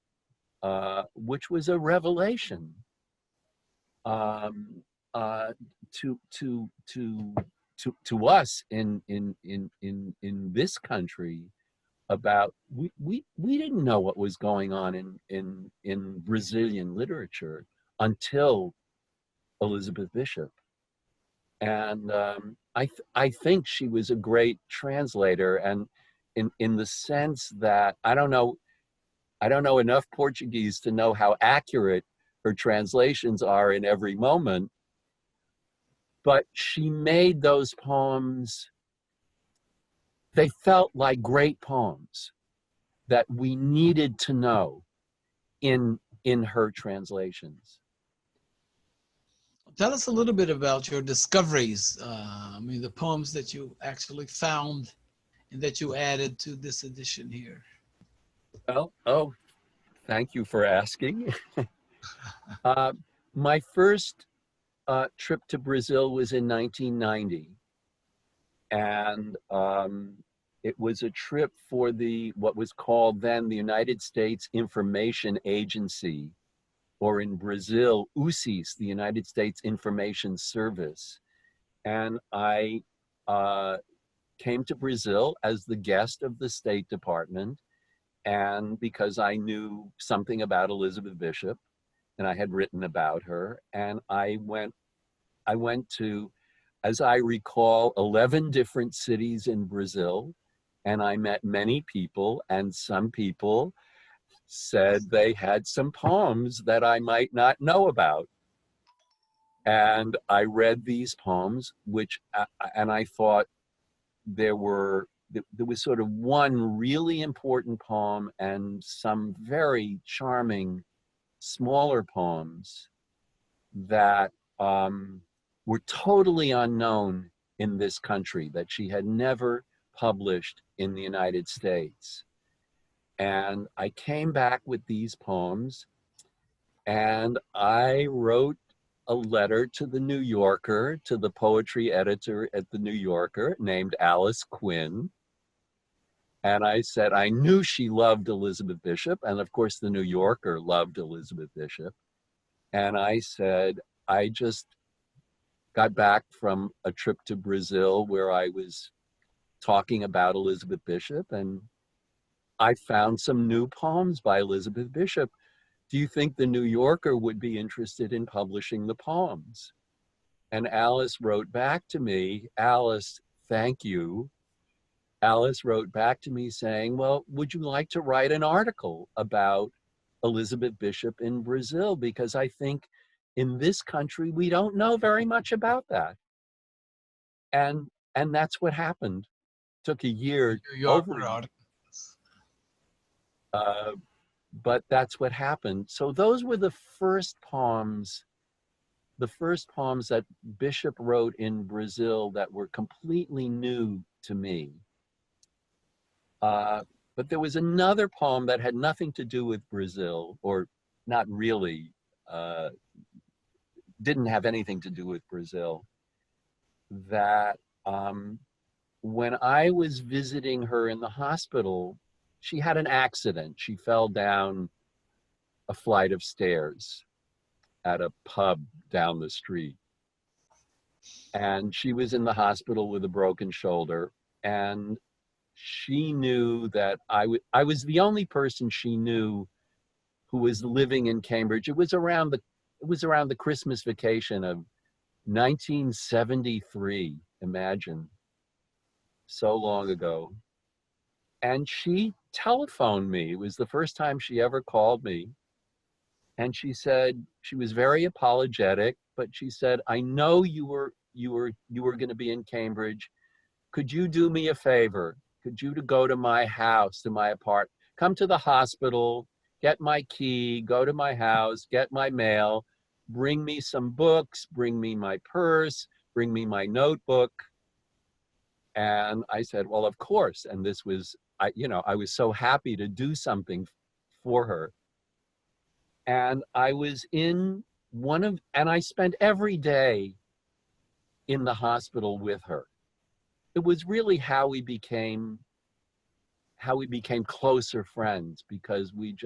which was a revelation to us in this country. About we didn't know what was going on in Brazilian literature until Elizabeth Bishop. And I think she was a great translator, and in the sense that I don't know enough Portuguese to know how accurate her translations are in every moment, but she made those poems, they felt like great poems that we needed to know in her translations. Tell us a little bit about your discoveries. I mean, the poems that you actually found and that you added to this edition here. Well, thank you for asking. My first trip to Brazil was in 1990. And it was a trip for what was called then the United States Information Agency, or in Brazil, USIS, the United States Information Service. And I came to Brazil as the guest of the State Department, and because I knew something about Elizabeth Bishop, and I had written about her, and I went to, as I recall, 11 different cities in Brazil, and I met many people, and some people said they had some poems that I might not know about. And I read these poems, and I thought there was sort of one really important poem and some very charming smaller poems that were totally unknown in this country, that she had never published in the United States. And I came back with these poems, and I wrote a letter to the New Yorker, to the poetry editor at the New Yorker, named Alice Quinn. And I said, I knew she loved Elizabeth Bishop. And of course, the New Yorker loved Elizabeth Bishop. And I said, I just got back from a trip to Brazil where I was talking about Elizabeth Bishop, and I found some new poems by Elizabeth Bishop. Do you think the New Yorker would be interested in publishing the poems? And Alice wrote back to me, Alice, thank you. Alice wrote back to me saying, well, would you like to write an article about Elizabeth Bishop in Brazil? Because I think in this country, we don't know very much about that. And that's what happened. Took a year, but that's what happened. So those were the first poems that Bishop wrote in Brazil that were completely new to me. But there was another poem that had nothing to do with Brazil, or not really, didn't have anything to do with Brazil, that when I was visiting her in the hospital, she had an accident. She fell down a flight of stairs at a pub down the street. And she was in the hospital with a broken shoulder. And she knew that I was the only person she knew who was living in Cambridge. It was around the Christmas vacation of 1973, imagine, so long ago. And she telephoned me. It was the first time she ever called me. And she said, she was very apologetic, but she said, I know you were going to be in Cambridge. Could you do me a favor? Could you go to my house, to my apartment, come to the hospital, get my key, go to my house, get my mail, bring me some books, bring me my purse, bring me my notebook. And I said, well, of course. And this was, I was so happy to do something for her. And I was in and I spent every day in the hospital with her. It was really how we became closer friends, because we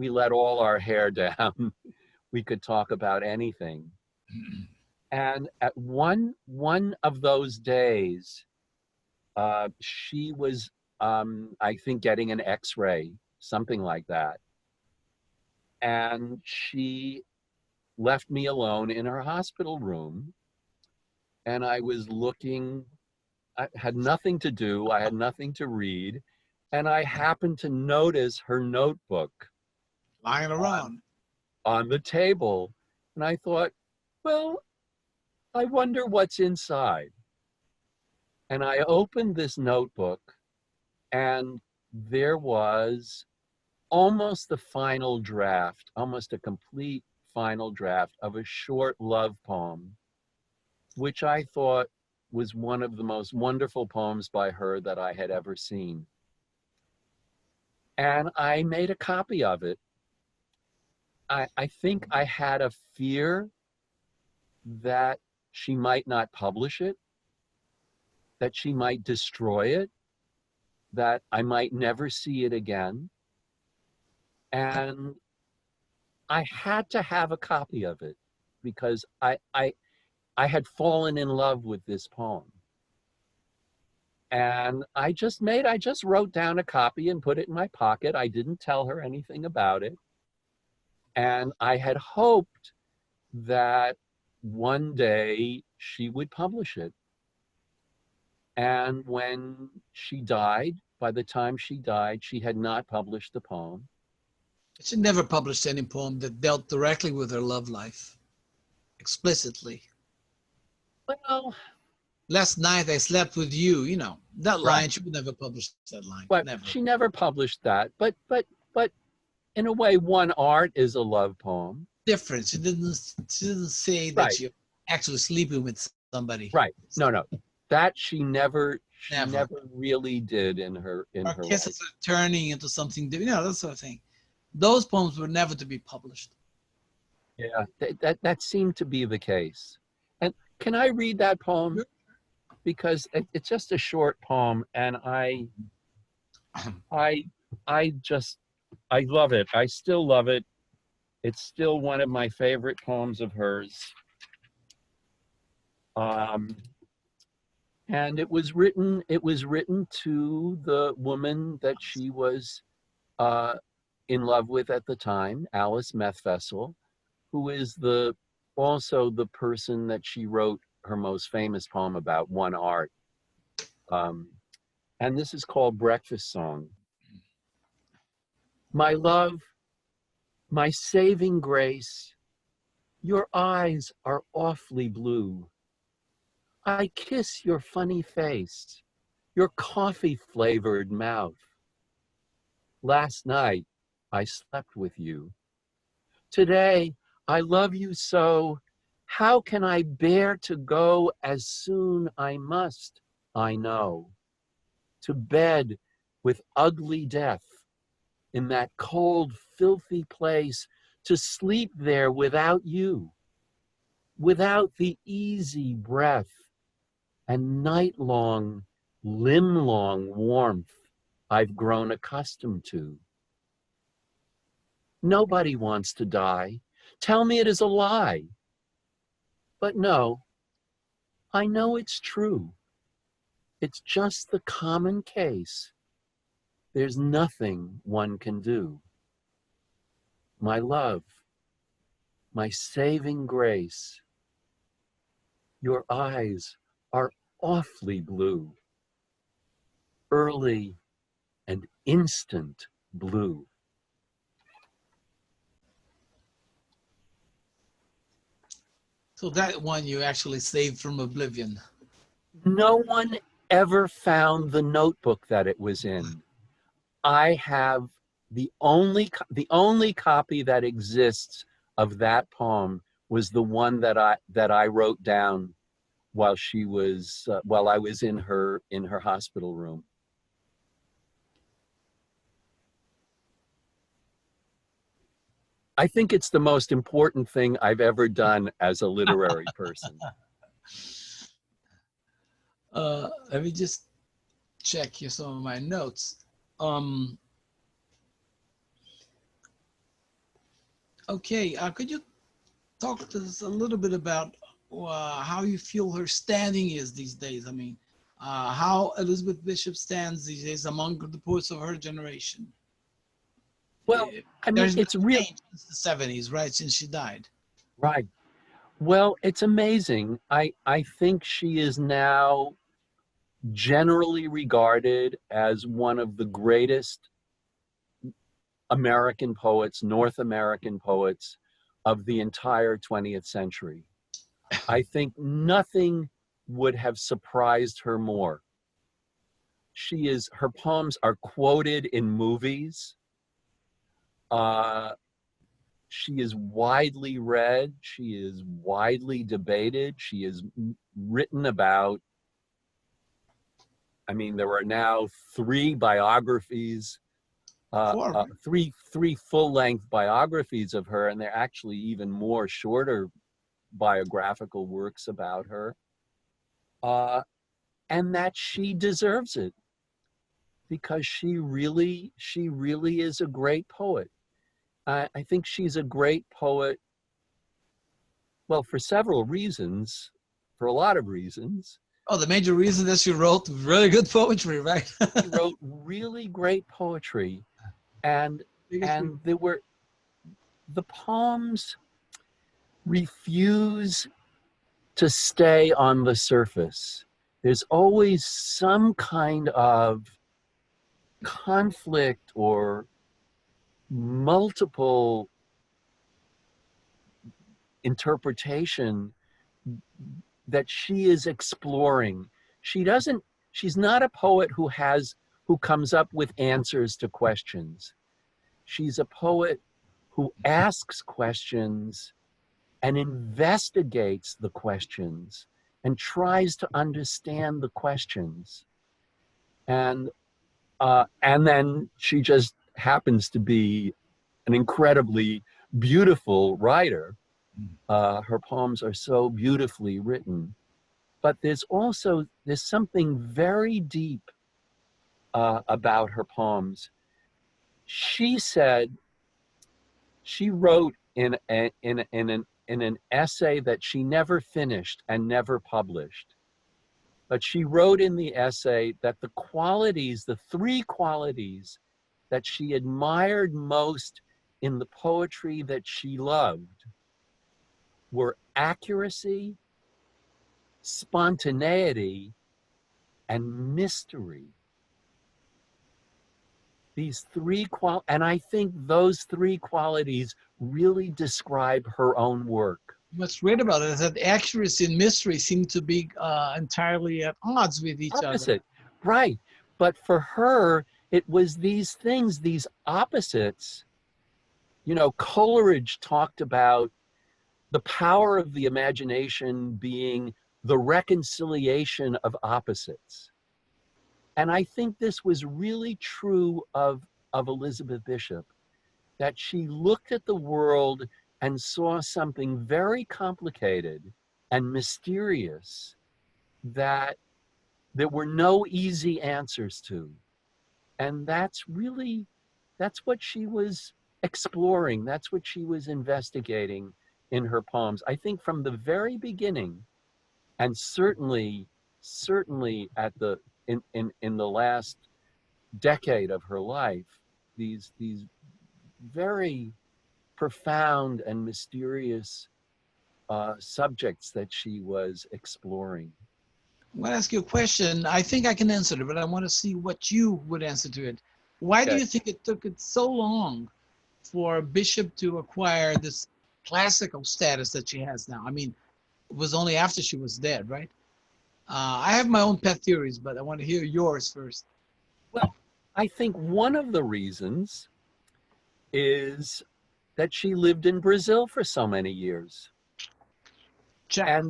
let all our hair down. We could talk about anything. And at one of those days, she was, I think, getting an X-ray, something like that. And she left me alone in her hospital room. And I was looking, I had nothing to do, I had nothing to read. And I happened to notice her notebook lying around on the table. And I thought, well, I wonder what's inside. And I opened this notebook, and there was almost the final draft, almost a complete final draft of a short love poem, which I thought was one of the most wonderful poems by her that I had ever seen. And I made a copy of it. I think I had a fear that she might not publish it, that she might destroy it, that I might never see it again. And I had to have a copy of it because I had fallen in love with this poem. And I just wrote down a copy and put it in my pocket. I didn't tell her anything about it. And I had hoped that one day she would publish it. And when she died, by the time she died, she had not published the poem. She never published any poem that dealt directly with her love life, explicitly. Well, last night I slept with you, that line, right. She would never publish that line. But never. She never published that. But in a way, One Art is a love poem. Different. She didn't say that Right. you're actually sleeping with somebody. Right. No. That she never really did in her Our life. kisses are turning into something different, that sort of thing. Those poems were never to be published. Yeah, that seemed to be the case. And can I read that poem? Sure. Because it's just a short poem, and I I love it. I still love it. It's still one of my favorite poems of hers. And it was written to the woman that she was in love with at the time, Alice Methvessel, who is also the person that she wrote her most famous poem about, One Art. And this is called Breakfast Song. My love, my saving grace, your eyes are awfully blue. I kiss your funny face, your coffee-flavored mouth. Last night, I slept with you. Today, I love you so. How can I bear to go as soon I must, I know, to bed with ugly death in that cold, filthy place, to sleep there without you, without the easy breath and night-long, limb-long warmth I've grown accustomed to. Nobody wants to die. Tell me it is a lie. But no, I know it's true. It's just the common case. There's nothing one can do. My love, my saving grace, your eyes are awfully blue, early and instant blue. So that one you actually saved from oblivion. No one ever found the notebook that it was in. I have the only copy that exists of that poem was the one that I wrote down while I was in her hospital room. I think it's the most important thing I've ever done as a literary person. Let me just check here some of my notes. Okay, could you talk to us a little bit about how you feel her standing is these days? I mean, how Elizabeth Bishop stands these days among the poets of her generation. Well, I mean, it's real since the 70s, right? Since she died. Right. Well, it's amazing. I think she is now generally regarded as one of the greatest American poets, North American poets of the entire 20th century. I think nothing would have surprised her more. Her poems are quoted in movies. She is widely read. She is widely debated. She is written about. I mean, there are now 3 biographies, three full-length biographies of her, and there are actually even more shorter biographical works about her. And that she deserves it because she really is a great poet. I think she's a great poet, well, for several reasons, for a lot of reasons. Oh, the major reason that she wrote really good poetry, right? She wrote really great poetry, and there were, the poems refuse to stay on the surface. There's always some kind of conflict or multiple interpretation that she is exploring. She's not a poet who comes up with answers to questions. She's a poet who asks questions and investigates the questions and tries to understand the questions. And then she just happens to be an incredibly beautiful writer. Her poems are so beautifully written. But there's something very deep about her poems. She said, she wrote in an essay that she never finished and never published, but she wrote in the essay that the qualities, the three qualities that she admired most in the poetry that she loved were accuracy, spontaneity, and mystery. These three and I think those three qualities really describe her own work. What's great about it is that accuracy and mystery seem to be entirely at odds with each other. Right. But for her, it was these things, these opposites. You know, Coleridge talked about the power of the imagination being the reconciliation of opposites. And I think this was really true of Elizabeth Bishop, that she looked at the world and saw something very complicated and mysterious that there were no easy answers to. And that's what she was exploring. That's what she was investigating in her poems. I think from the very beginning, and certainly at in the last decade of her life, these very profound and mysterious subjects that she was exploring. I want to ask you a question. I think I can answer it, but I want to see what you would answer to it. Why do you think it took it so long for Bishop to acquire this classical status that she has now? I mean, it was only after she was dead, right? I have my own pet theories, but I want to hear yours first. Well, I think one of the reasons is that she lived in Brazil for so many years. Check.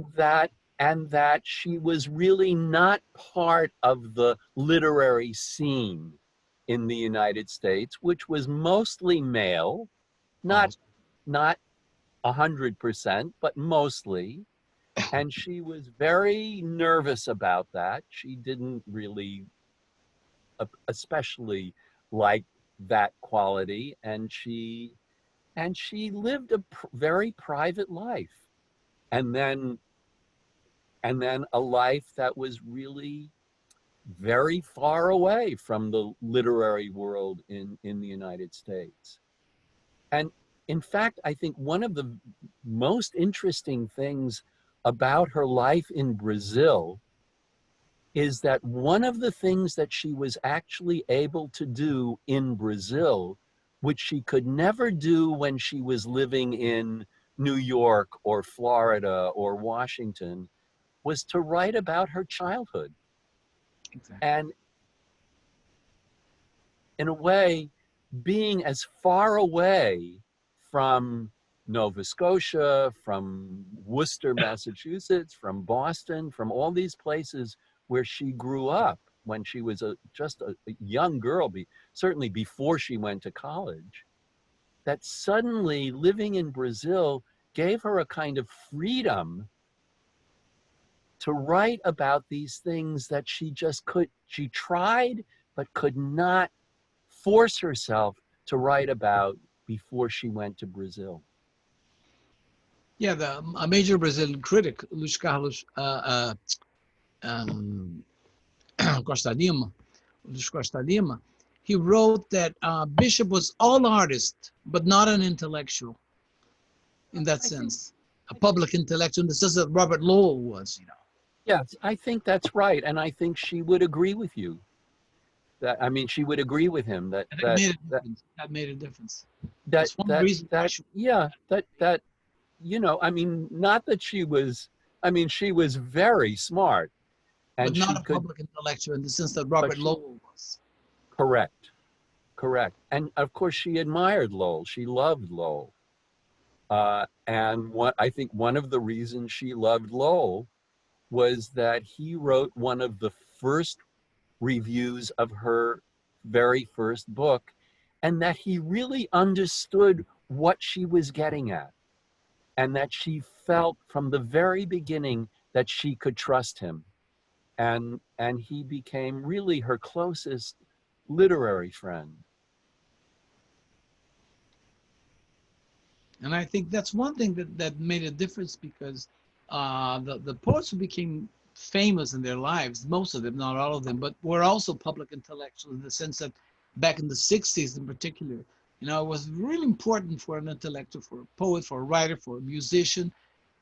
And that she was really not part of the literary scene in the United States, which was mostly male, not 100%, but mostly. And she was very nervous about that. She didn't really especially like that quality, and she lived a very private life, and then a life that was really very far away from the literary world in the United States. And in fact, I think one of the most interesting things about her life in Brazil is that one of the things that she was actually able to do in Brazil, which she could never do when she was living in New York or Florida or Washington, was to write about her childhood. Exactly. And in a way, being as far away from Nova Scotia, from Worcester, Massachusetts, from Boston, from all these places where she grew up when she was just a young girl, certainly before she went to college, that suddenly living in Brazil gave her a kind of freedom to write about these things that she tried but could not force herself to write about before she went to Brazil. Yeah, a major Brazilian critic, Luis Carlos Costa Lima, he wrote that Bishop was all artist, but not an intellectual in that sense. A public intellectual in the sense that Robert Lowell was, you know. Yes, I think that's right. And I think she would agree with you. She would agree with him that made a difference. That's one reason. You know, I mean, not that she was, she was very smart. But not a public intellectual in the sense that Robert Lowell was. Correct. And of course, she admired Lowell. She loved Lowell. And I think one of the reasons she loved Lowell was that he wrote one of the first reviews of her very first book, and that he really understood what she was getting at, and that she felt from the very beginning that she could trust him. And he became really her closest literary friend. And I think that's one thing that made a difference, because the poets who became famous in their lives, most of them, not all of them, but were also public intellectuals, in the sense that back in the 60s in particular, you know, it was really important for an intellectual, for a poet, for a writer, for a musician,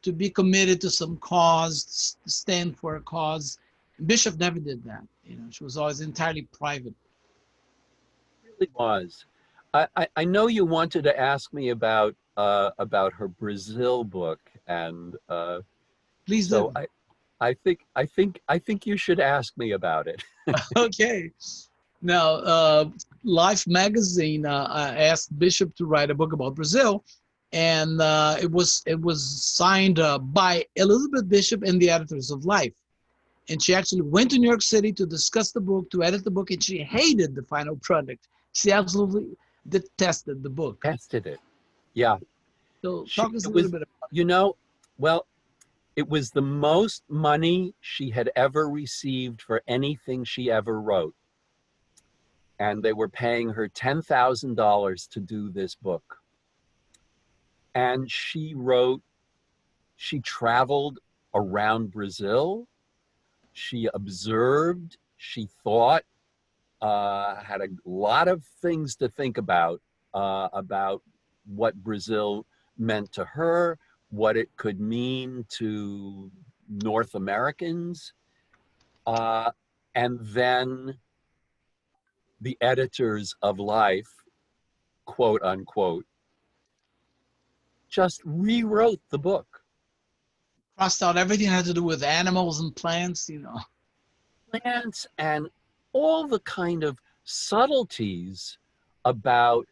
to be committed to some cause, stand for a cause. Bishop never did that. You know, she was always entirely private. It really was. I know you wanted to ask me about her Brazil book, and Please so do. I think you should ask me about it. Okay. Now, Life magazine asked Bishop to write a book about Brazil, and it was signed by Elizabeth Bishop and the editors of Life. And she actually went to New York City to discuss the book, to edit the book, and she hated the final product. She absolutely detested the book. Tested it. Yeah. So talk us a little bit about it. You know, well, it was the most money she had ever received for anything she ever wrote. And they were paying her $10,000 to do this book. And she traveled around Brazil. She observed, she thought, had a lot of things to think about what Brazil meant to her, what it could mean to North Americans. And then the editors of Life, quote unquote, just rewrote the book. Crossed out everything that had to do with animals and plants, you know. Plants and all the kind of subtleties about,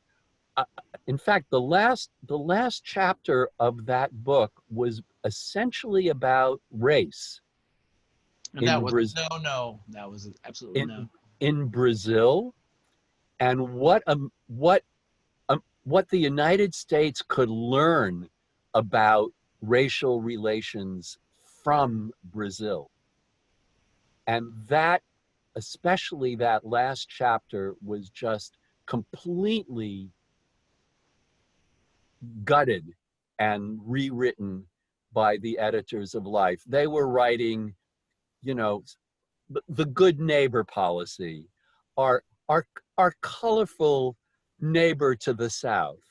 in fact, the last chapter of that book was essentially about race. And that was no, that was absolutely no. In Brazil, and what the United States could learn about racial relations from Brazil. And that, especially that last chapter, was just completely gutted and rewritten by the editors of Life. They were writing, you know, the good neighbor policy, our colorful neighbor to the south,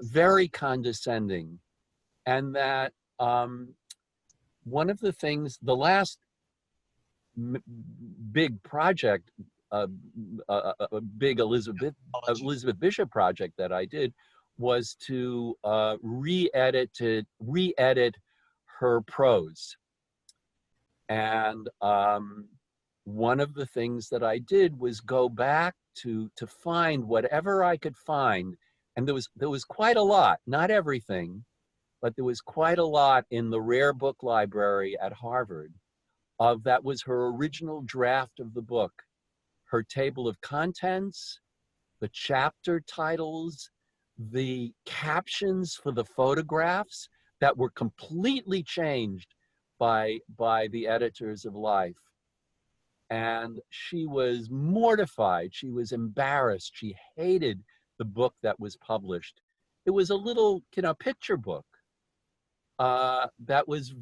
very condescending. And that one of the things, the last big project, a big Elizabeth Bishop project that I did, was to re-edit her prose. And one of the things that I did was go back to find whatever I could find, and there was quite a lot, not everything, but there was quite a lot in the rare book library at Harvard that was her original draft of the book, her table of contents, the chapter titles, the captions for the photographs that were completely changed by the editors of Life. And she was mortified, she was embarrassed, she hated the book that was published. It was a little, you know, picture book that was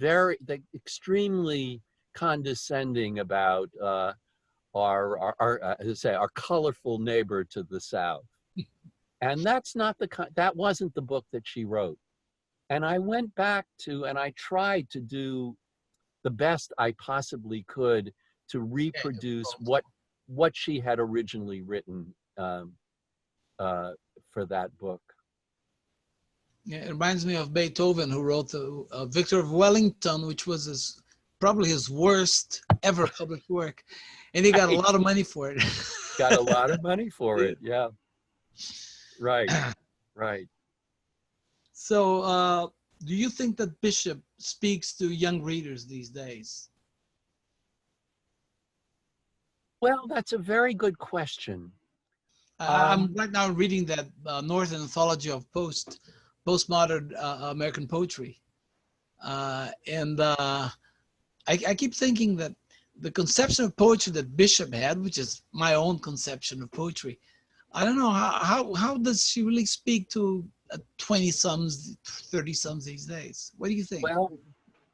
extremely condescending about our colorful neighbor to the south. And that wasn't the book that she wrote. And I went back and I tried to do the best I possibly could to reproduce what she had originally written for that book. Yeah, it reminds me of Beethoven, who wrote Victor of Wellington, which was probably his worst ever published work, and he got a lot of money for it. Got a lot of money for it, yeah. Right, right. So, do you think that Bishop speaks to young readers these days? Well, that's a very good question. I'm right now reading that Northern Anthology of postmodern American poetry, and I keep thinking that the conception of poetry that Bishop had, which is my own conception of poetry, I don't know how does she really speak to 20-somes, 30-somes these days? What do you think? Well,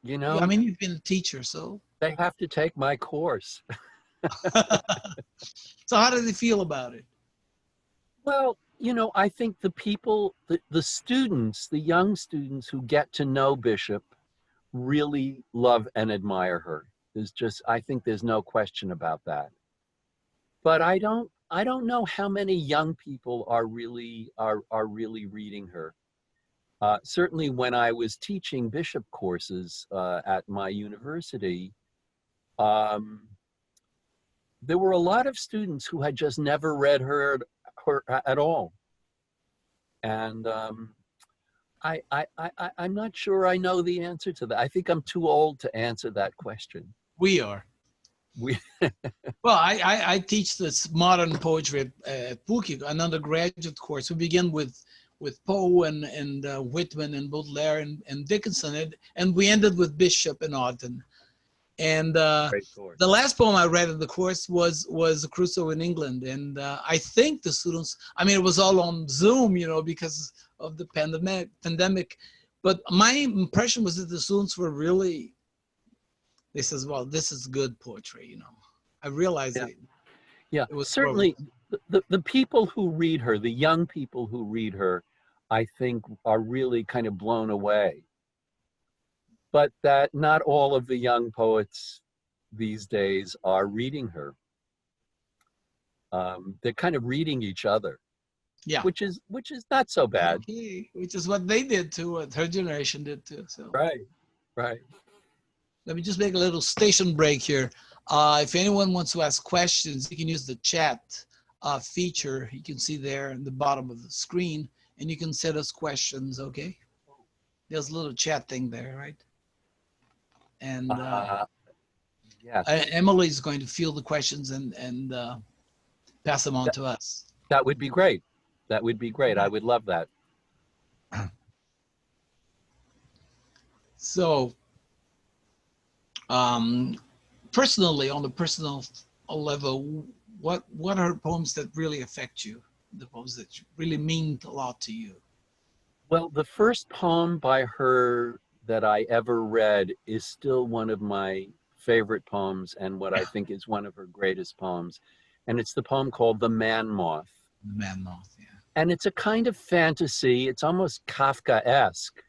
you know, I mean, you've been a teacher, so. they have to take my course. So how do they feel about it? Well, you know, I think the people, the students, the young students who get to know Bishop really love and admire her. I think there's no question about that. But I don't know how many young people are really reading her. Certainly when I was teaching Bishop courses at my university, there were a lot of students who had just never read her at all. And I'm not sure I know the answer to that. I think I'm too old to answer that question. We are. Well, I teach this modern poetry at PUC, an undergraduate course. We begin with Poe and Whitman and Baudelaire and Dickinson, and we ended with Bishop and Auden. And the last poem I read in the course was Crusoe in England. And I think the students, I mean, it was all on Zoom, you know, because of the pandemic. But my impression was that the students were really, they says, well, this is good poetry, you know. I realized it was certainly the people who read her, the young people who read her, I think are really kind of blown away. But that not all of the young poets these days are reading her. They're kind of reading each other. Yeah. Which is not so bad. Okay. Which is what they did too, what her generation did too. So. Right. Let me just make a little station break here. If anyone wants to ask questions, you can use the chat feature. You can see there in the bottom of the screen, and you can send us questions, okay? There's a little chat thing there, right? And yes. Emily is going to field the questions and pass them on to us. That would be great. That would be great. I would love that. So, personally, on the personal level, what are poems that really affect you? The poems that really mean a lot to you? Well, the first poem by her that I ever read is still one of my favorite poems and what I think is one of her greatest poems. And it's the poem called The Man Moth. The Man Moth, yeah. And it's a kind of fantasy, it's almost Kafka-esque,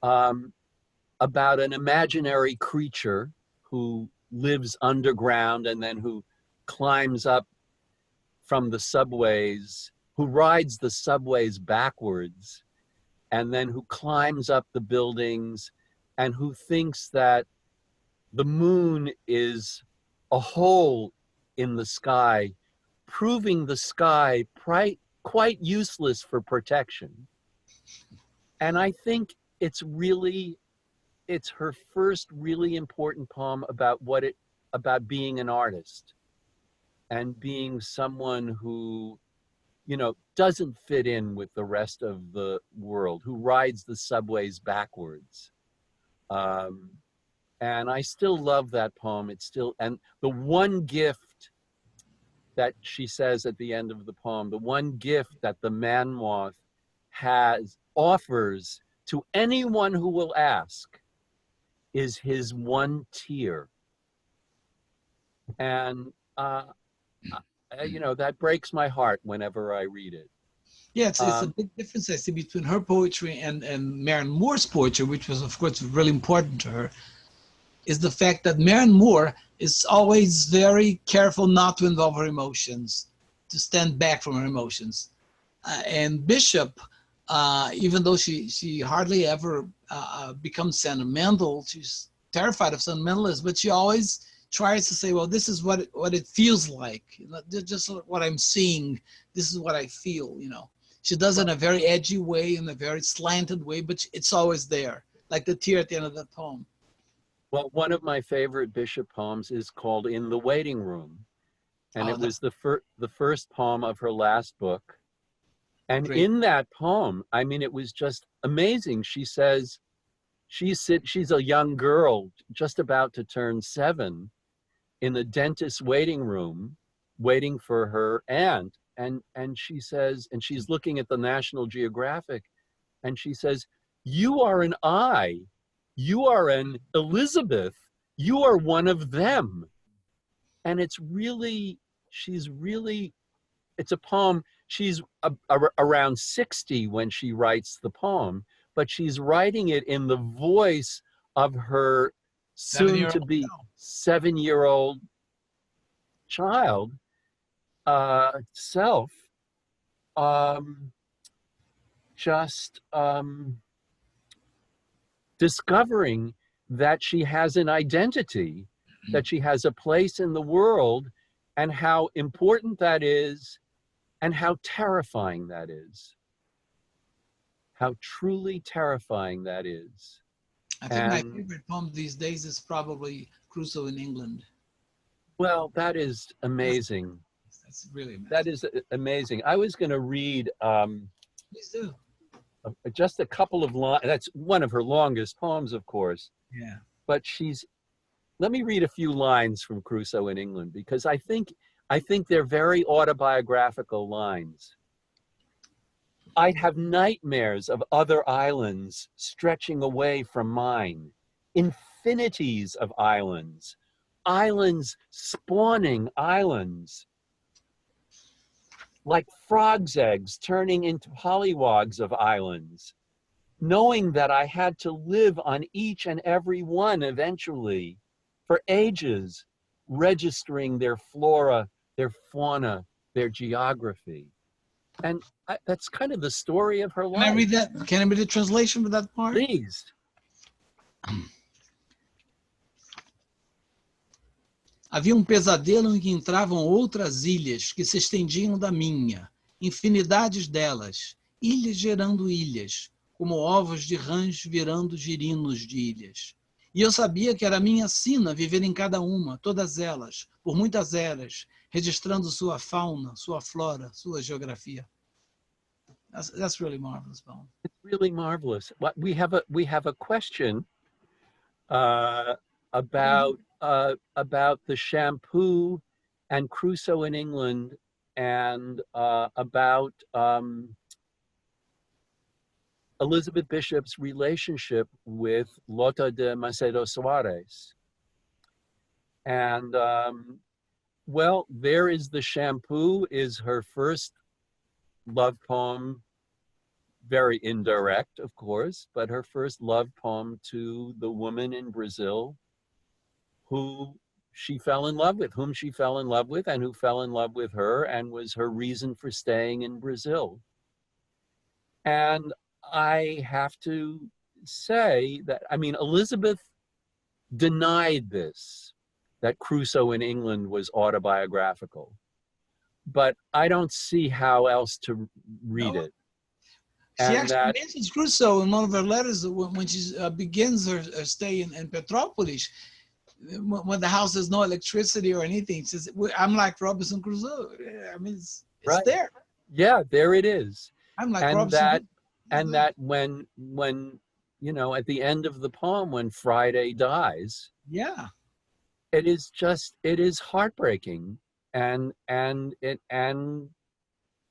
about an imaginary creature who lives underground and then who climbs up from the subways, who rides the subways backwards, and then who climbs up the buildings, and who thinks that the moon is a hole in the sky, proving the sky quite useless for protection. And I think it's her first really important poem about being an artist and being someone who, you know, doesn't fit in with the rest of the world, who rides the subways backwards. And I still love that poem. And the one gift that she says at the end of the poem, the one gift that the man moth offers to anyone who will ask is his one tear. And, you know, that breaks my heart whenever I read it. Yeah, it's a big difference, I see, between her poetry and Marianne Moore's poetry, which was, of course, really important to her, is the fact that Marianne Moore is always very careful not to involve her emotions, to stand back from her emotions. And Bishop, even though she hardly ever becomes sentimental, she's terrified of sentimentalism, but she always tries to say, well, this is what it feels like, just what I'm seeing, this is what I feel, you know. She does it in a very edgy way, in a very slanted way, but it's always there, like the tear at the end of that poem. Well, one of my favorite Bishop poems is called In the Waiting Room. And it was the first poem of her last book. And great. In that poem, I mean, it was just amazing. She says, she's a young girl just about to turn 7. in the dentist's waiting room, waiting for her aunt. And she says, and she's looking at the National Geographic, and she says, "You are an I, you are an Elizabeth, you are one of them." And it's really, it's a poem. She's around 60 when she writes the poem, but she's writing it in the voice of her soon-to-be 7-year-old child self, discovering that she has an identity, that she has a place in the world, and how important that is, and how terrifying that is. How truly terrifying that is. I think my favorite poem these days is probably Crusoe in England. Well, that is amazing. That's really amazing. That is amazing. I was going to read Please do. Just a couple of lines. That's one of her longest poems, of course. Yeah. But let me read a few lines from Crusoe in England, because I think they're very autobiographical lines. "I'd have nightmares of other islands stretching away from mine, infinities of islands, islands spawning islands, like frogs' eggs turning into pollywogs of islands, knowing that I had to live on each and every one eventually, for ages, registering their flora, their fauna, their geography." And that's kind of the story of her life. Can I read that? Can I read the translation of that part? Please. Havia pesadelo em que entravam outras ilhas que se estendiam da minha, infinidades delas, ilhas gerando ilhas, como ovos de rãs virando girinos de ilhas. E eu sabia que era minha sina viver em cada uma, todas elas, por muitas eras, registrando sua fauna, sua flora, sua geografia. That's really marvelous, poem. It's really marvelous. We have a question about the shampoo and Crusoe in England, and about Elizabeth Bishop's relationship with Lota de Macedo Soares. And well, there is the shampoo, is her first love poem, very indirect, of course, but her first love poem to the woman in Brazil who she fell in love with, whom she fell in love with, and who fell in love with her, and was her reason for staying in Brazil. And I have to say that, I mean, Elizabeth denied this, that Crusoe in England was autobiographical, but I don't see how else to read it. She And actually mentions Crusoe in one of her letters when she begins her stay in Petrópolis, when the house has no electricity or anything. She says, "I'm like Robinson Crusoe." I mean, it's right there. Yeah, there it is. I'm like and Robinson. that when you know, at the end of the poem, when Friday dies, Yeah, it is heartbreaking, and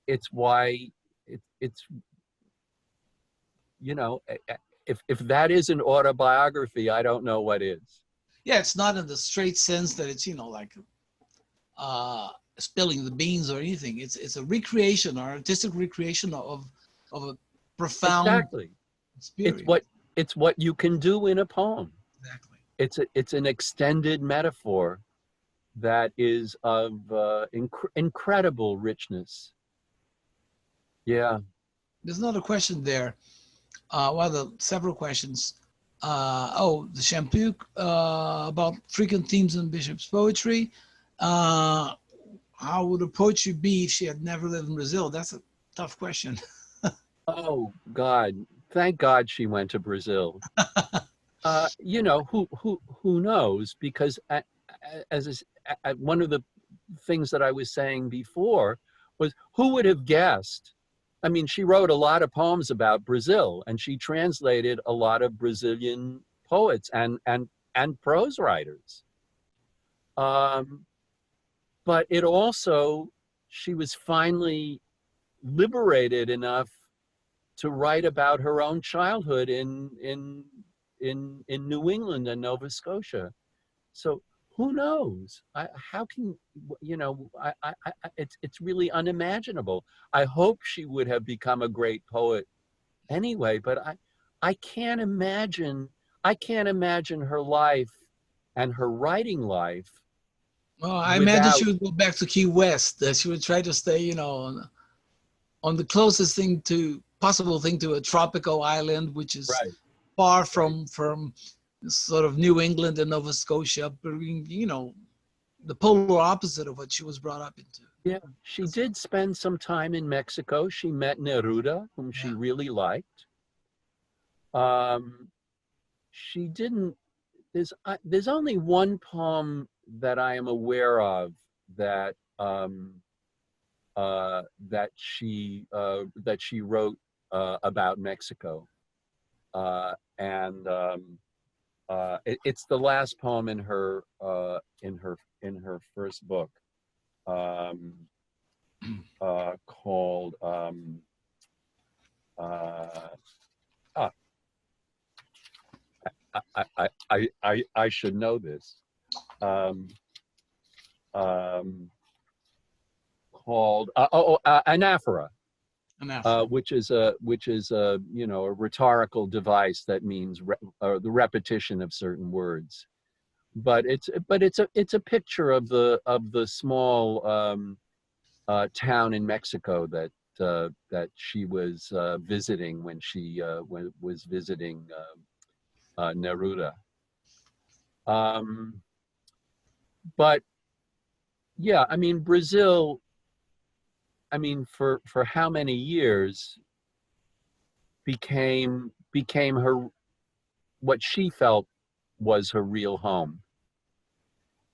it's why it's you know, if that isn't autobiography, I don't know what is. yeah. It's not in the straight sense that it's, you know, like spilling the beans or anything. It's a recreation or artistic recreation of a profound Exactly. experience. It's what you can do in a poem. Exactly. It's an extended metaphor that is of incredible richness. Yeah. There's another question there. Several questions. The shampoo, about frequent themes in Bishop's poetry. How would a poetry be if she had never lived in Brazil? That's a tough question. Oh God! Thank God she went to Brazil. You know, who knows? Because one of the things that I was saying before was, who would have guessed? I mean, she wrote a lot of poems about Brazil, and she translated a lot of Brazilian poets and prose writers. But it also, she was finally liberated enough to write about her own childhood in New England and Nova Scotia. So who knows? How can, you know, it's really unimaginable. I hope she would have become a great poet anyway, but I can't imagine her life and her writing life. Well, I imagine she would go back to Key West. She would try to stay, you know, on the closest thing to possible thing to a tropical island, which is far from sort of New England and Nova Scotia, you know, the polar opposite of what she was brought up into. Yeah, she did spend some time in Mexico. She met Neruda, whom she really liked. She didn't. There's only one poem that I am aware of that that she wrote about Mexico, and it's the last poem in her first book, called I should know this. Called anaphora, which is a you know, a rhetorical device that means the repetition of certain words. But it's a picture of the small town in Mexico that she was visiting when she was visiting Neruda. But yeah, I mean, Brazil, I mean, for how many years became her, what she felt was her real home.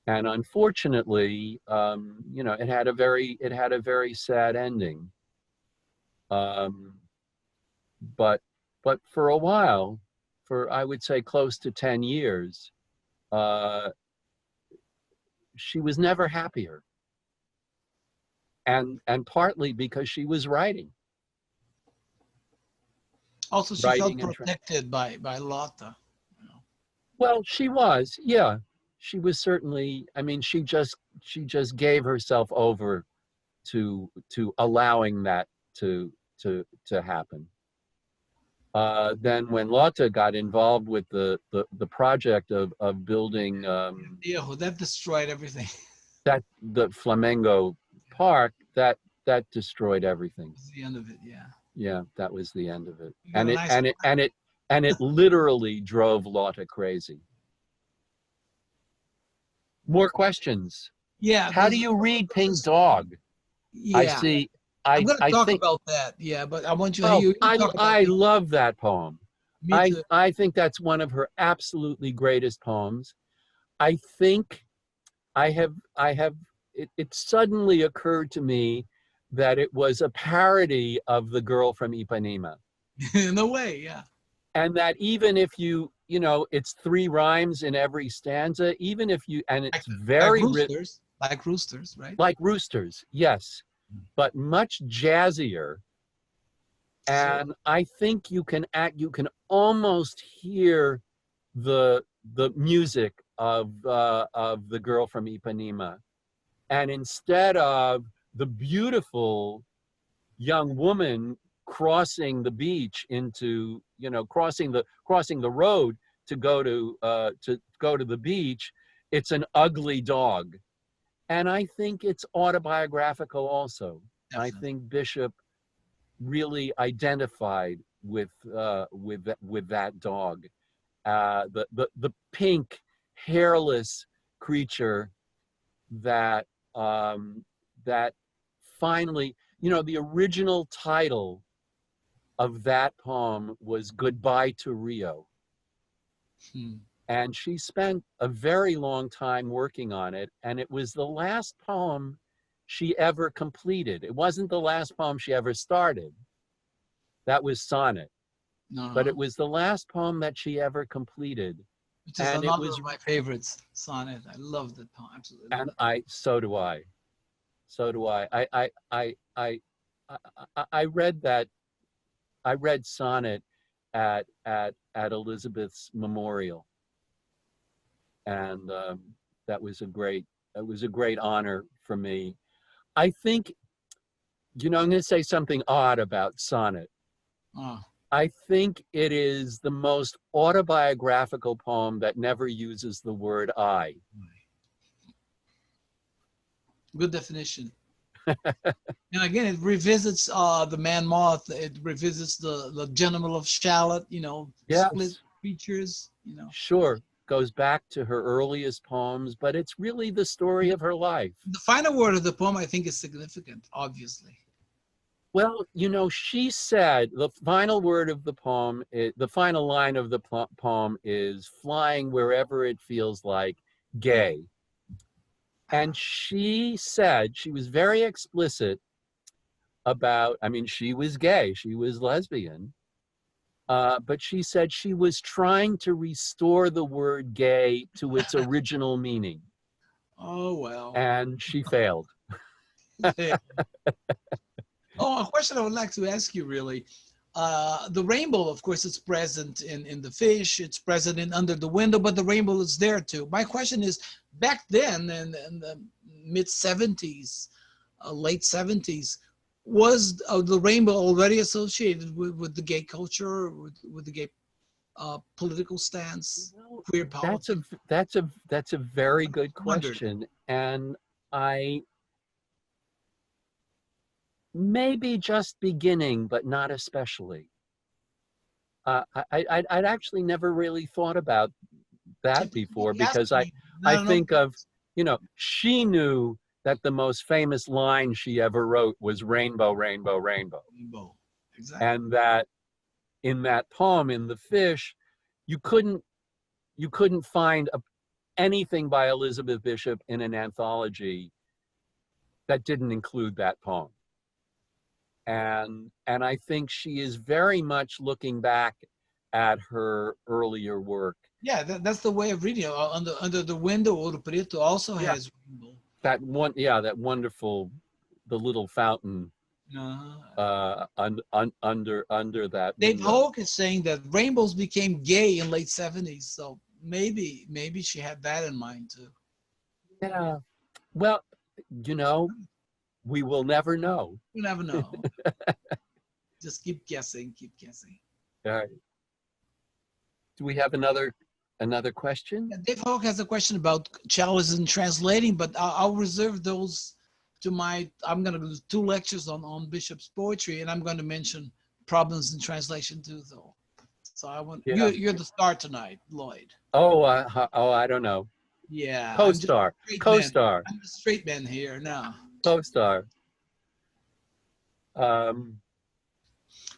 And unfortunately, you know, it had a very sad ending. But for a while, for I would say close to 10 years, she was never happier. And partly because she was writing. Also, she felt protected by Lotta. You know. Well, she was, yeah. She was certainly, I mean, she just gave herself over to allowing that to happen. Then when Lotta got involved with the project of building that destroyed everything. That the Flamengo Park, that destroyed everything. That was the end of it, yeah. Yeah, that was the end of it. And it literally drove Lotta crazy. More questions? Yeah. How do you read Pink Dog? Yeah. I see. I'm going to talk about that. Yeah, but I want you to hear. I love that poem. Me too. I think that's one of her absolutely greatest poems. I think it suddenly occurred to me that it was a parody of The Girl from Ipanema. In a way, yeah. And that even if you know, it's 3 rhymes in every stanza, even if you, and it's very roosters, like roosters, right? Like roosters, yes, but much jazzier. And I think you can almost hear the music of The Girl from Ipanema. And instead of the beautiful young woman crossing the beach into, you know, crossing the road to go to the beach, it's an ugly dog. And I think it's autobiographical also. Definitely. I think Bishop really identified with that dog, the pink, hairless creature that finally, you know, the original title of that poem was Goodbye to Rio. And she spent a very long time working on it, and it was the last poem she ever completed. It wasn't the last poem she ever started. That was Sonnet. But it was the last poem that she ever completed. Which is another of my favorites, sonnet. I love that poem, absolutely. And so do I. So do I. I read that. I read sonnet at Elizabeth's memorial, and that was a great honor for me. I think, I'm going to say something odd about sonnet. Oh. I think it is the most autobiographical poem that never uses the word I. Good definition. And again, it revisits the man moth. It revisits the gentleman of Charlotte. Yes. Split features. Sure, goes back to her earliest poems, but it's really the story of her life. The final word of the poem, I think, is significant. Obviously. Well, she said the final word of the poem, the final line of the poem is flying wherever it feels like gay. And she said, she was very explicit about, she was gay, she was lesbian, but she said she was trying to restore the word gay to its original meaning. Oh, well. And she failed. Oh, a question I would like to ask you, really. The rainbow, of course, is present in the fish. It's present in Under the Window, but the rainbow is there too. My question is, back then in the mid-70s, late 70s, was the rainbow already associated with the gay culture, with the gay political stance, queer politics? That's a very good question, and I maybe just beginning, but not especially. I'd actually never really thought about that before, because I think of, she knew that the most famous line she ever wrote was rainbow, rainbow, rainbow. Rainbow, exactly. And that in that poem, in The Fish, you couldn't find anything by Elizabeth Bishop in an anthology that didn't include that poem. And I think she is very much looking back at her earlier work. Yeah, that's the way of reading it. Under the Window, Ouro Preto also has rainbow. That wonderful, the little fountain under that. Dave window. Hoke is saying that rainbows became gay in late 70s, so maybe she had that in mind too. Yeah, well, we will never know. You never know. Just keep guessing, All right. Do we have another question? Yeah, Dave Hoke has a question about challenges in translating, but I'll reserve those to I'm going to do 2 lectures on Bishop's poetry, and I'm going to mention problems in translation too, though. So I want you're the star tonight, Lloyd. Oh, I don't know. Yeah. Co-star. I'm the straight man here now. Co-star.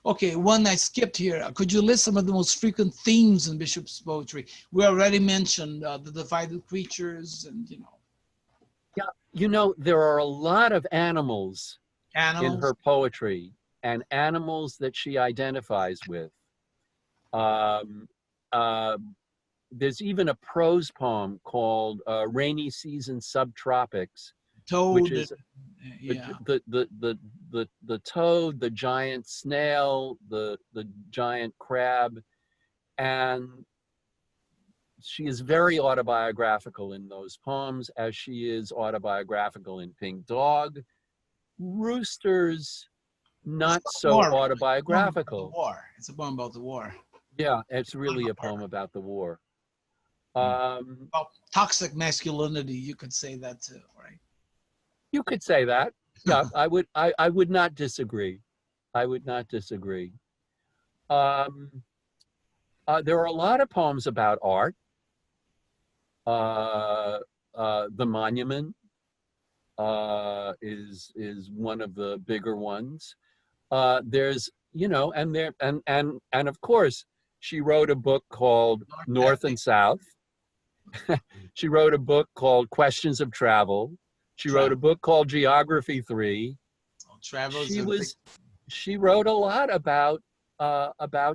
Okay, one I skipped here. Could you list some of the most frequent themes in Bishop's poetry? We already mentioned the divided creatures and, Yeah, there are a lot of animals in her poetry, and animals that she identifies with. There's even a prose poem called Rainy Season Subtropics, Toad, which is the toad, the giant snail, the giant crab, and she is very autobiographical in those poems, as she is autobiographical in Pink Dog. Roosters, not so autobiographical. It's a poem about the war. Yeah, it's really a poem about the war. About toxic masculinity, you could say that too, right? You could say that. Yeah, I would not disagree. I would not disagree. There are a lot of poems about art. The Monument is one of the bigger ones. There's, and of course, she wrote a book called North and South. She wrote a book called Questions of Travel. She wrote a book called Geography 3. She wrote a lot about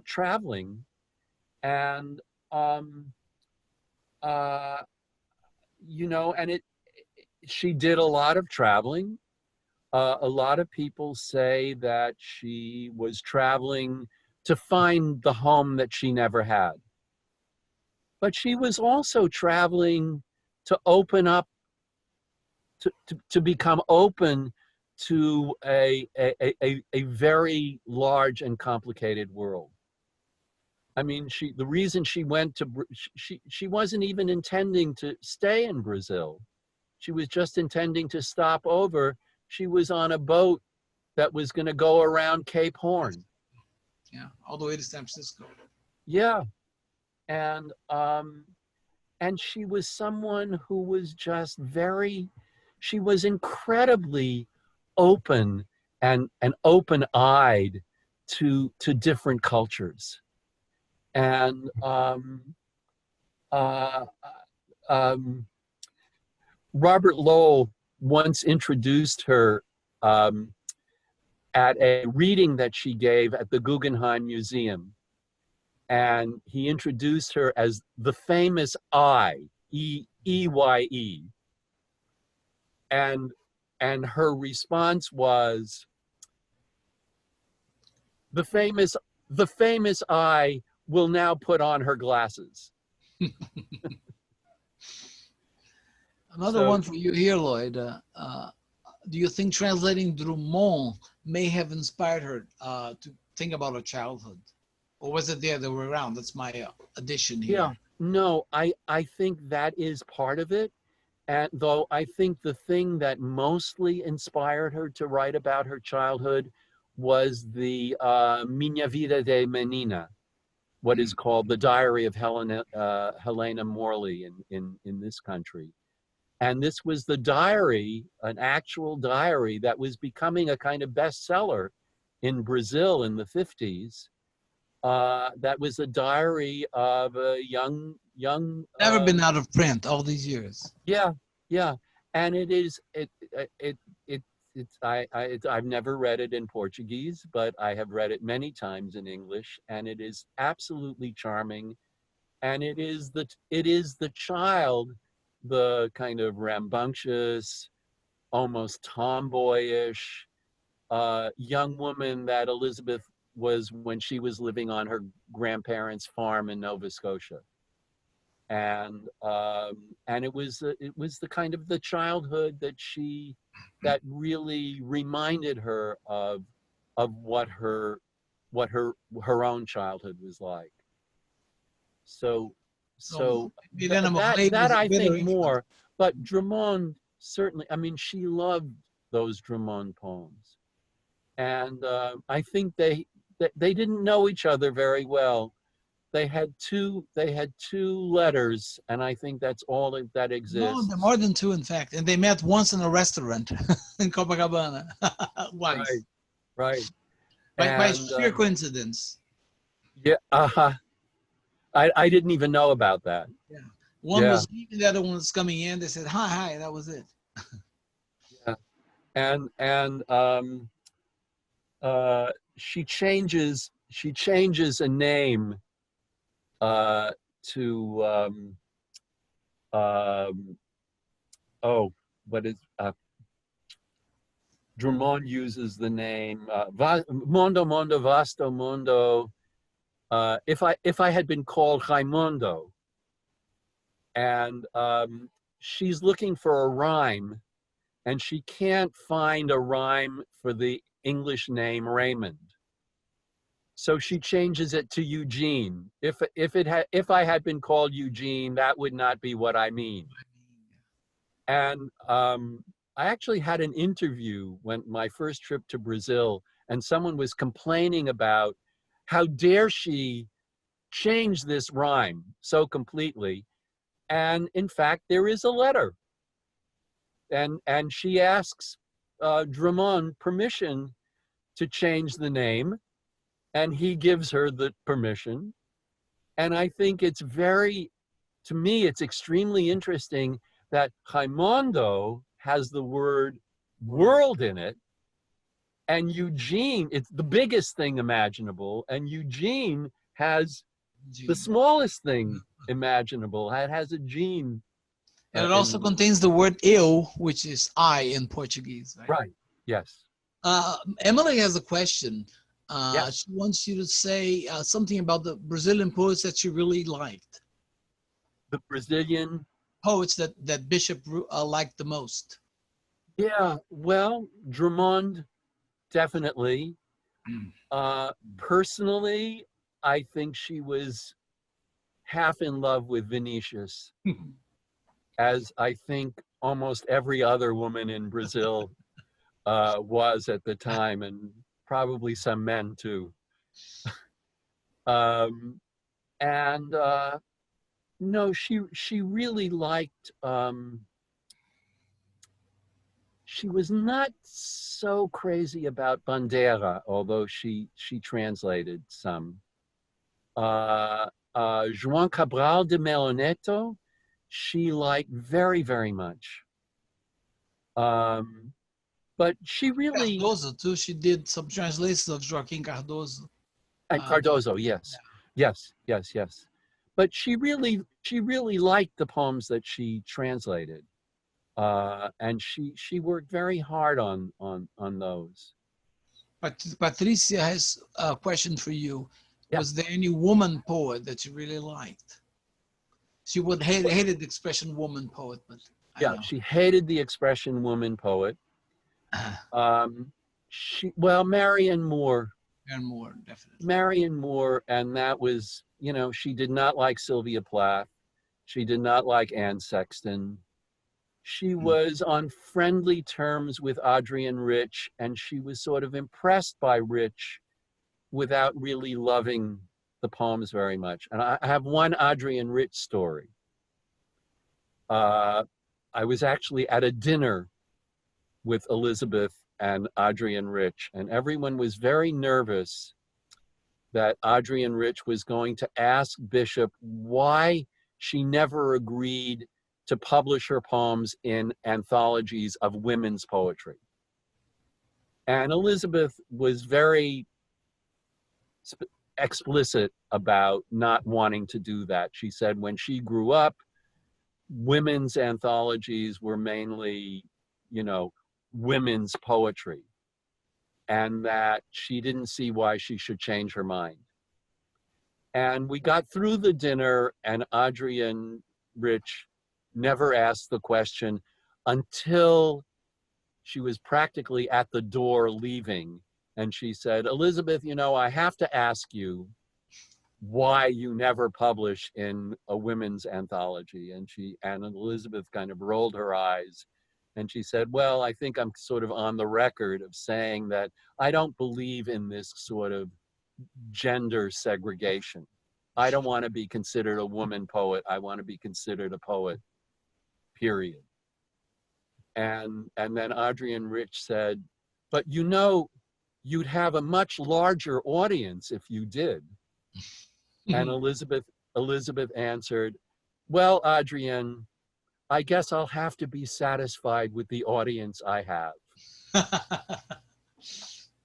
traveling, and you know, and she did a lot of traveling. A lot of people say that she was traveling to find the home that she never had. But she was also traveling to open up, to become open to a very large and complicated world. I mean, the reason she went to, she wasn't even intending to stay in Brazil. She was just intending to stop over. She was on a boat that was going to go around Cape Horn. Yeah, all the way to San Francisco. Yeah, and she was someone who was just she was incredibly open and open-eyed to different cultures. And Robert Lowell once introduced her at a reading that she gave at the Guggenheim Museum. And he introduced her as the famous I, E-Y-E. And her response was, the famous I will now put on her glasses. Another one for you here, Lloyd. Do you think translating Drummond may have inspired her to think about her childhood? Or was it the other way around? That's my addition here. Yeah, no, I think that is part of it. And though I think the thing that mostly inspired her to write about her childhood was the Minha Vida de Menina, what is called the Diary of Helena Morley in this country. And this was the diary, an actual diary that was becoming a kind of bestseller in Brazil in the 50s. That was a diary of a young. Never been out of print all these years. Yeah, yeah, and I've never read it in Portuguese, but I have read it many times in English, and it is absolutely charming, and it is the child, the kind of rambunctious, almost tomboyish young woman that Elizabeth was when she was living on her grandparents' farm in Nova Scotia. And it was the kind of the childhood that really reminded her of what her own childhood was like. So that I think more, but Drummond certainly, I mean, she loved those Drummond poems. And I think they didn't know each other very well. They had two letters, and I think that's all that exists. No, more than two, in fact. And they met once in a restaurant in Copacabana. Once. Right. By sheer coincidence. Yeah. I didn't even know about that. Yeah. One was leaving, the other one was coming in. They said, hi, that was it. Yeah. And she changes a name to Drummond uses the name Mondo Vasto Mundo. If I had been called Raimundo, and she's looking for a rhyme, and she can't find a rhyme for the English name Raymond. So she changes it to Eugene. If I had been called Eugene, that would not be what I mean. And I actually had an interview when my first trip to Brazil, and someone was complaining about how dare she change this rhyme so completely. And in fact, there is a letter. And she asks Drummond permission to change the name, and he gives her the permission. And I think to me, it's extremely interesting that Raimundo has the word world in it, and Eugene, it's the biggest thing imaginable, and Eugene has the smallest thing imaginable. It has a gene. And it also contains the word eu, which is I in Portuguese, right? Right, yes. Emily has a question. Yes. She wants you to say something about the Brazilian poets that you really liked. The Brazilian poets that Bishop liked the most. Yeah, well, Drummond, definitely. Personally, I think she was half in love with Vinicius, as I think almost every other woman in Brazil was at the time, and probably some men too. No, she really liked. She was not so crazy about Bandeira, although she translated some. João Cabral de Melo, she liked very, very much. But she really... Cardozo too, she did some translations of Joaquim Cardozo. And Cardozo, yes. Yeah. Yes. But she really liked the poems that she translated. And she worked very hard on those. Patricia has a question for you. Yeah. Was there any woman poet that you really liked? She hated the expression woman poet, but yeah, she hated the expression woman poet. Marianne Moore. And Moore, definitely. Marianne Moore, and that was, she did not like Sylvia Plath. She did not like Anne Sexton. She was on friendly terms with Adrienne Rich, and she was sort of impressed by Rich without really loving the poems very much. And I have one Adrienne Rich story. I was actually at a dinner with Elizabeth and Adrienne Rich, and everyone was very nervous that Adrienne Rich was going to ask Bishop why she never agreed to publish her poems in anthologies of women's poetry. And Elizabeth was very explicit about not wanting to do that. She said when she grew up, women's anthologies were mainly, women's poetry, and that she didn't see why she should change her mind. And we got through the dinner, and Adrienne Rich never asked the question until she was practically at the door leaving. And she said, Elizabeth, I have to ask you why you never publish in a women's anthology. And Elizabeth kind of rolled her eyes. And she said, well, I think I'm sort of on the record of saying that I don't believe in this sort of gender segregation. I don't want to be considered a woman poet. I want to be considered a poet, period. And then Adrienne Rich said, but you'd have a much larger audience if you did. And Elizabeth answered, well, Adrienne, I guess I'll have to be satisfied with the audience I have.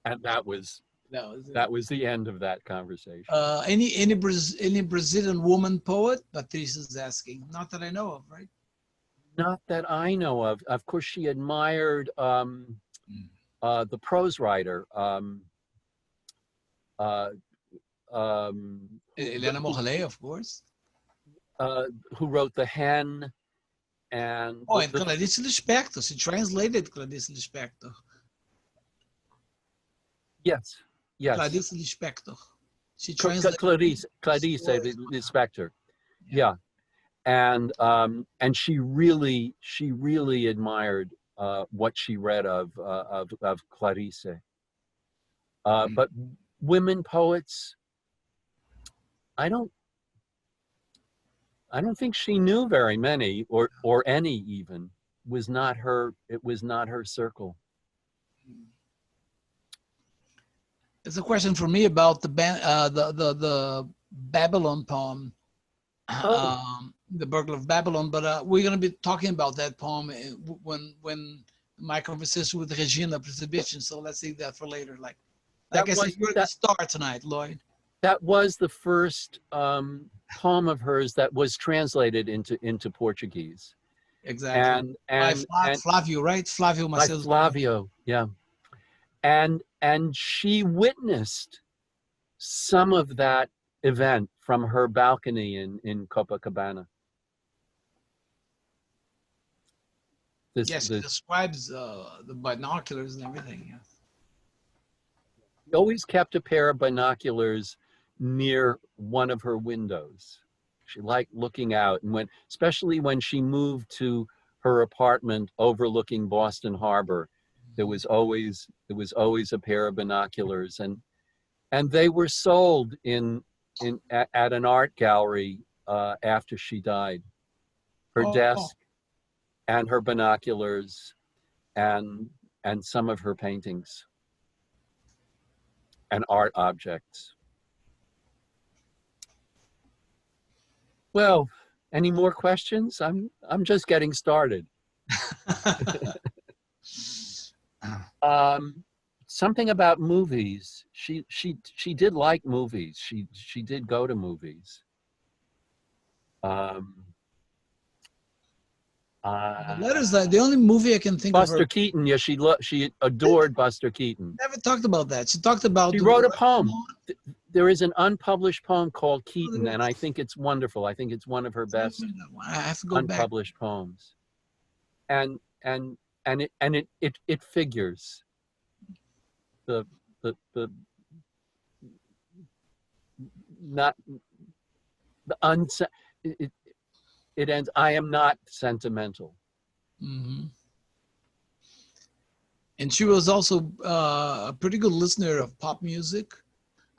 And that was the end of that conversation. Any Brazilian woman poet? Patricia's asking. Not that I know of, right? Not that I know of. Of course, she admired the prose writer. Helena Morley, of course. Who wrote The Hen. And Clarice Lispector. She translated Clarice Lispector. Yes. Clarice Lispector. She translated Clarice Lispector. Yeah. And she really admired what she read of Clarice. But women poets, I don't think she knew very many, or any even. It was not her circle. There's a question for me about the Babylon poem, the Burglar of Babylon. But we're going to be talking about that poem when my conversation with Regina Preservation. So let's save that for later. Like I said, you're the star tonight, Lloyd. That was the first poem of hers that was translated into Portuguese. Exactly. And Flavio, right? Flavio by Macedo. Flavio, yeah. And she witnessed some of that event from her balcony in Copacabana. Yes, she describes the binoculars and everything. Yes. She always kept a pair of binoculars near one of her windows. She liked looking out, and especially when she moved to her apartment overlooking Boston Harbor, there was always a pair of binoculars, and they were sold at an art gallery after she died. Her desk and her binoculars and some of her paintings and art objects. Well, any more questions? I'm just getting started. Something about movies. She did like movies. She did go to movies. The letters, the only movie I can think of. Buster Keaton. Yeah, she adored Buster Keaton. Never talked about that. She talked about. She wrote a poem. There is an unpublished poem called Keaton, and I think it's wonderful. I think it's one of her best I have to go unpublished poems. And it figures. It ends, I am not sentimental. Mm-hmm. And she was also a pretty good listener of pop music.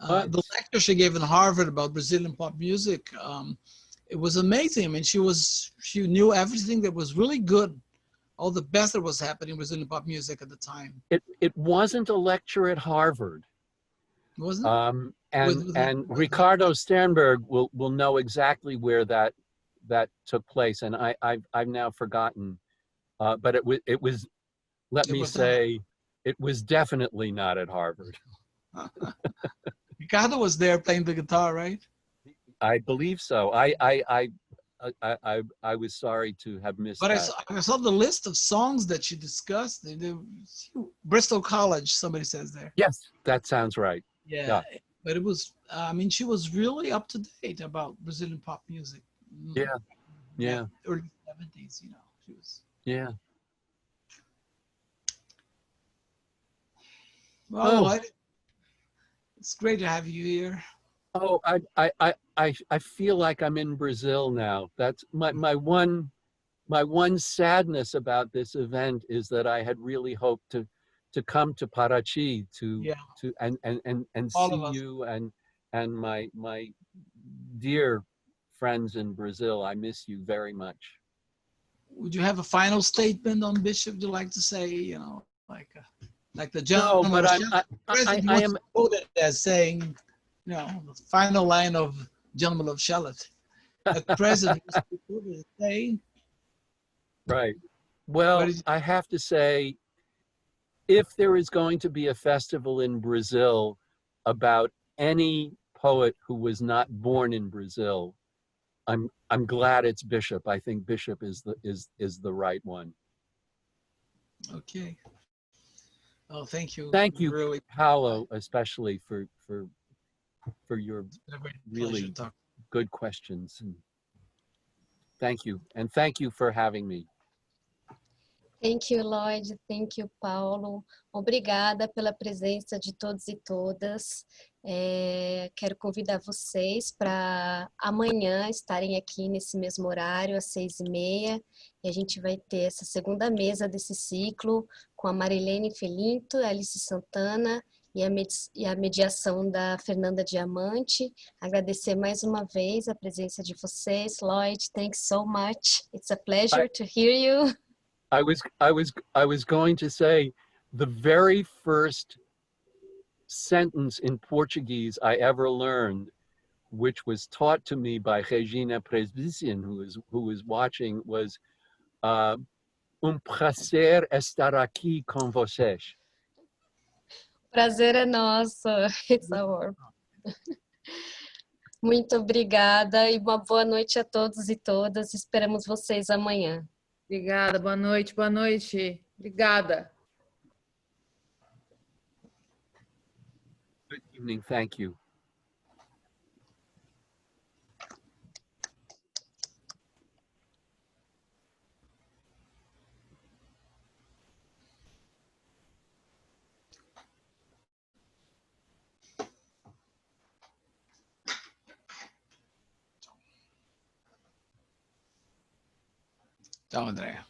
The lecture she gave in Harvard about Brazilian pop music, it was amazing. I mean, she knew everything that was really good, all the best that was happening in Brazilian pop music at the time. It wasn't a lecture at Harvard. Wasn't it? And Ricardo Sternberg will know exactly where that took place, and I've now forgotten. But it was it was definitely not at Harvard. Ricardo was there playing the guitar, right? I believe so. I was sorry to have missed that. I saw the list of songs that she discussed. Bristol College, somebody says there. Yes, that sounds right. Yeah. But it was, I mean, she was really up to date about Brazilian pop music. Yeah. Early 70s, you know, she was. Yeah. Well, it's great to have you here. Oh, I feel like I'm in Brazil now. That's my one sadness about this event is that I had really hoped to come to Paraty and see you and my dear friends in Brazil. I miss you very much. Would you have a final statement on Bishop you'd like to say, you know, like the gentleman? No, but I am quoted as saying, you know, the final line of Gentleman of Charlotte. The president is saying. Right. Well, I have to say, if there is going to be a festival in Brazil about any poet who was not born in Brazil, I'm glad it's Bishop. I think Bishop is the right one. Okay. Oh, thank you. Thank you, really, Paulo, especially for your really good questions. And thank you, and thank you for having me. Thank you, Lloyd. Thank you, Paulo. Obrigada pela presença de todos e todas. Quero convidar vocês para amanhã estarem aqui nesse mesmo horário, às 6h30. E a gente vai ter essa segunda mesa desse ciclo com a Marilene Felinto, a Alice Santana e a mediação da Fernanda Diamante. Agradecer mais uma vez a presença de vocês. Lloyd, thanks so much. It's a pleasure to hear you. I was going to say the very first sentence in Portuguese I ever learned, which was taught to me by Regina Presbycian, who was watching, was prazer estar aqui com vocês. Prazer é nosso. It's our. Muito obrigada e uma boa noite a todos e todas. Esperamos vocês amanhã. Obrigada, boa noite, boa noite. Obrigada. Good evening. Thank you. Tchau, Andréa.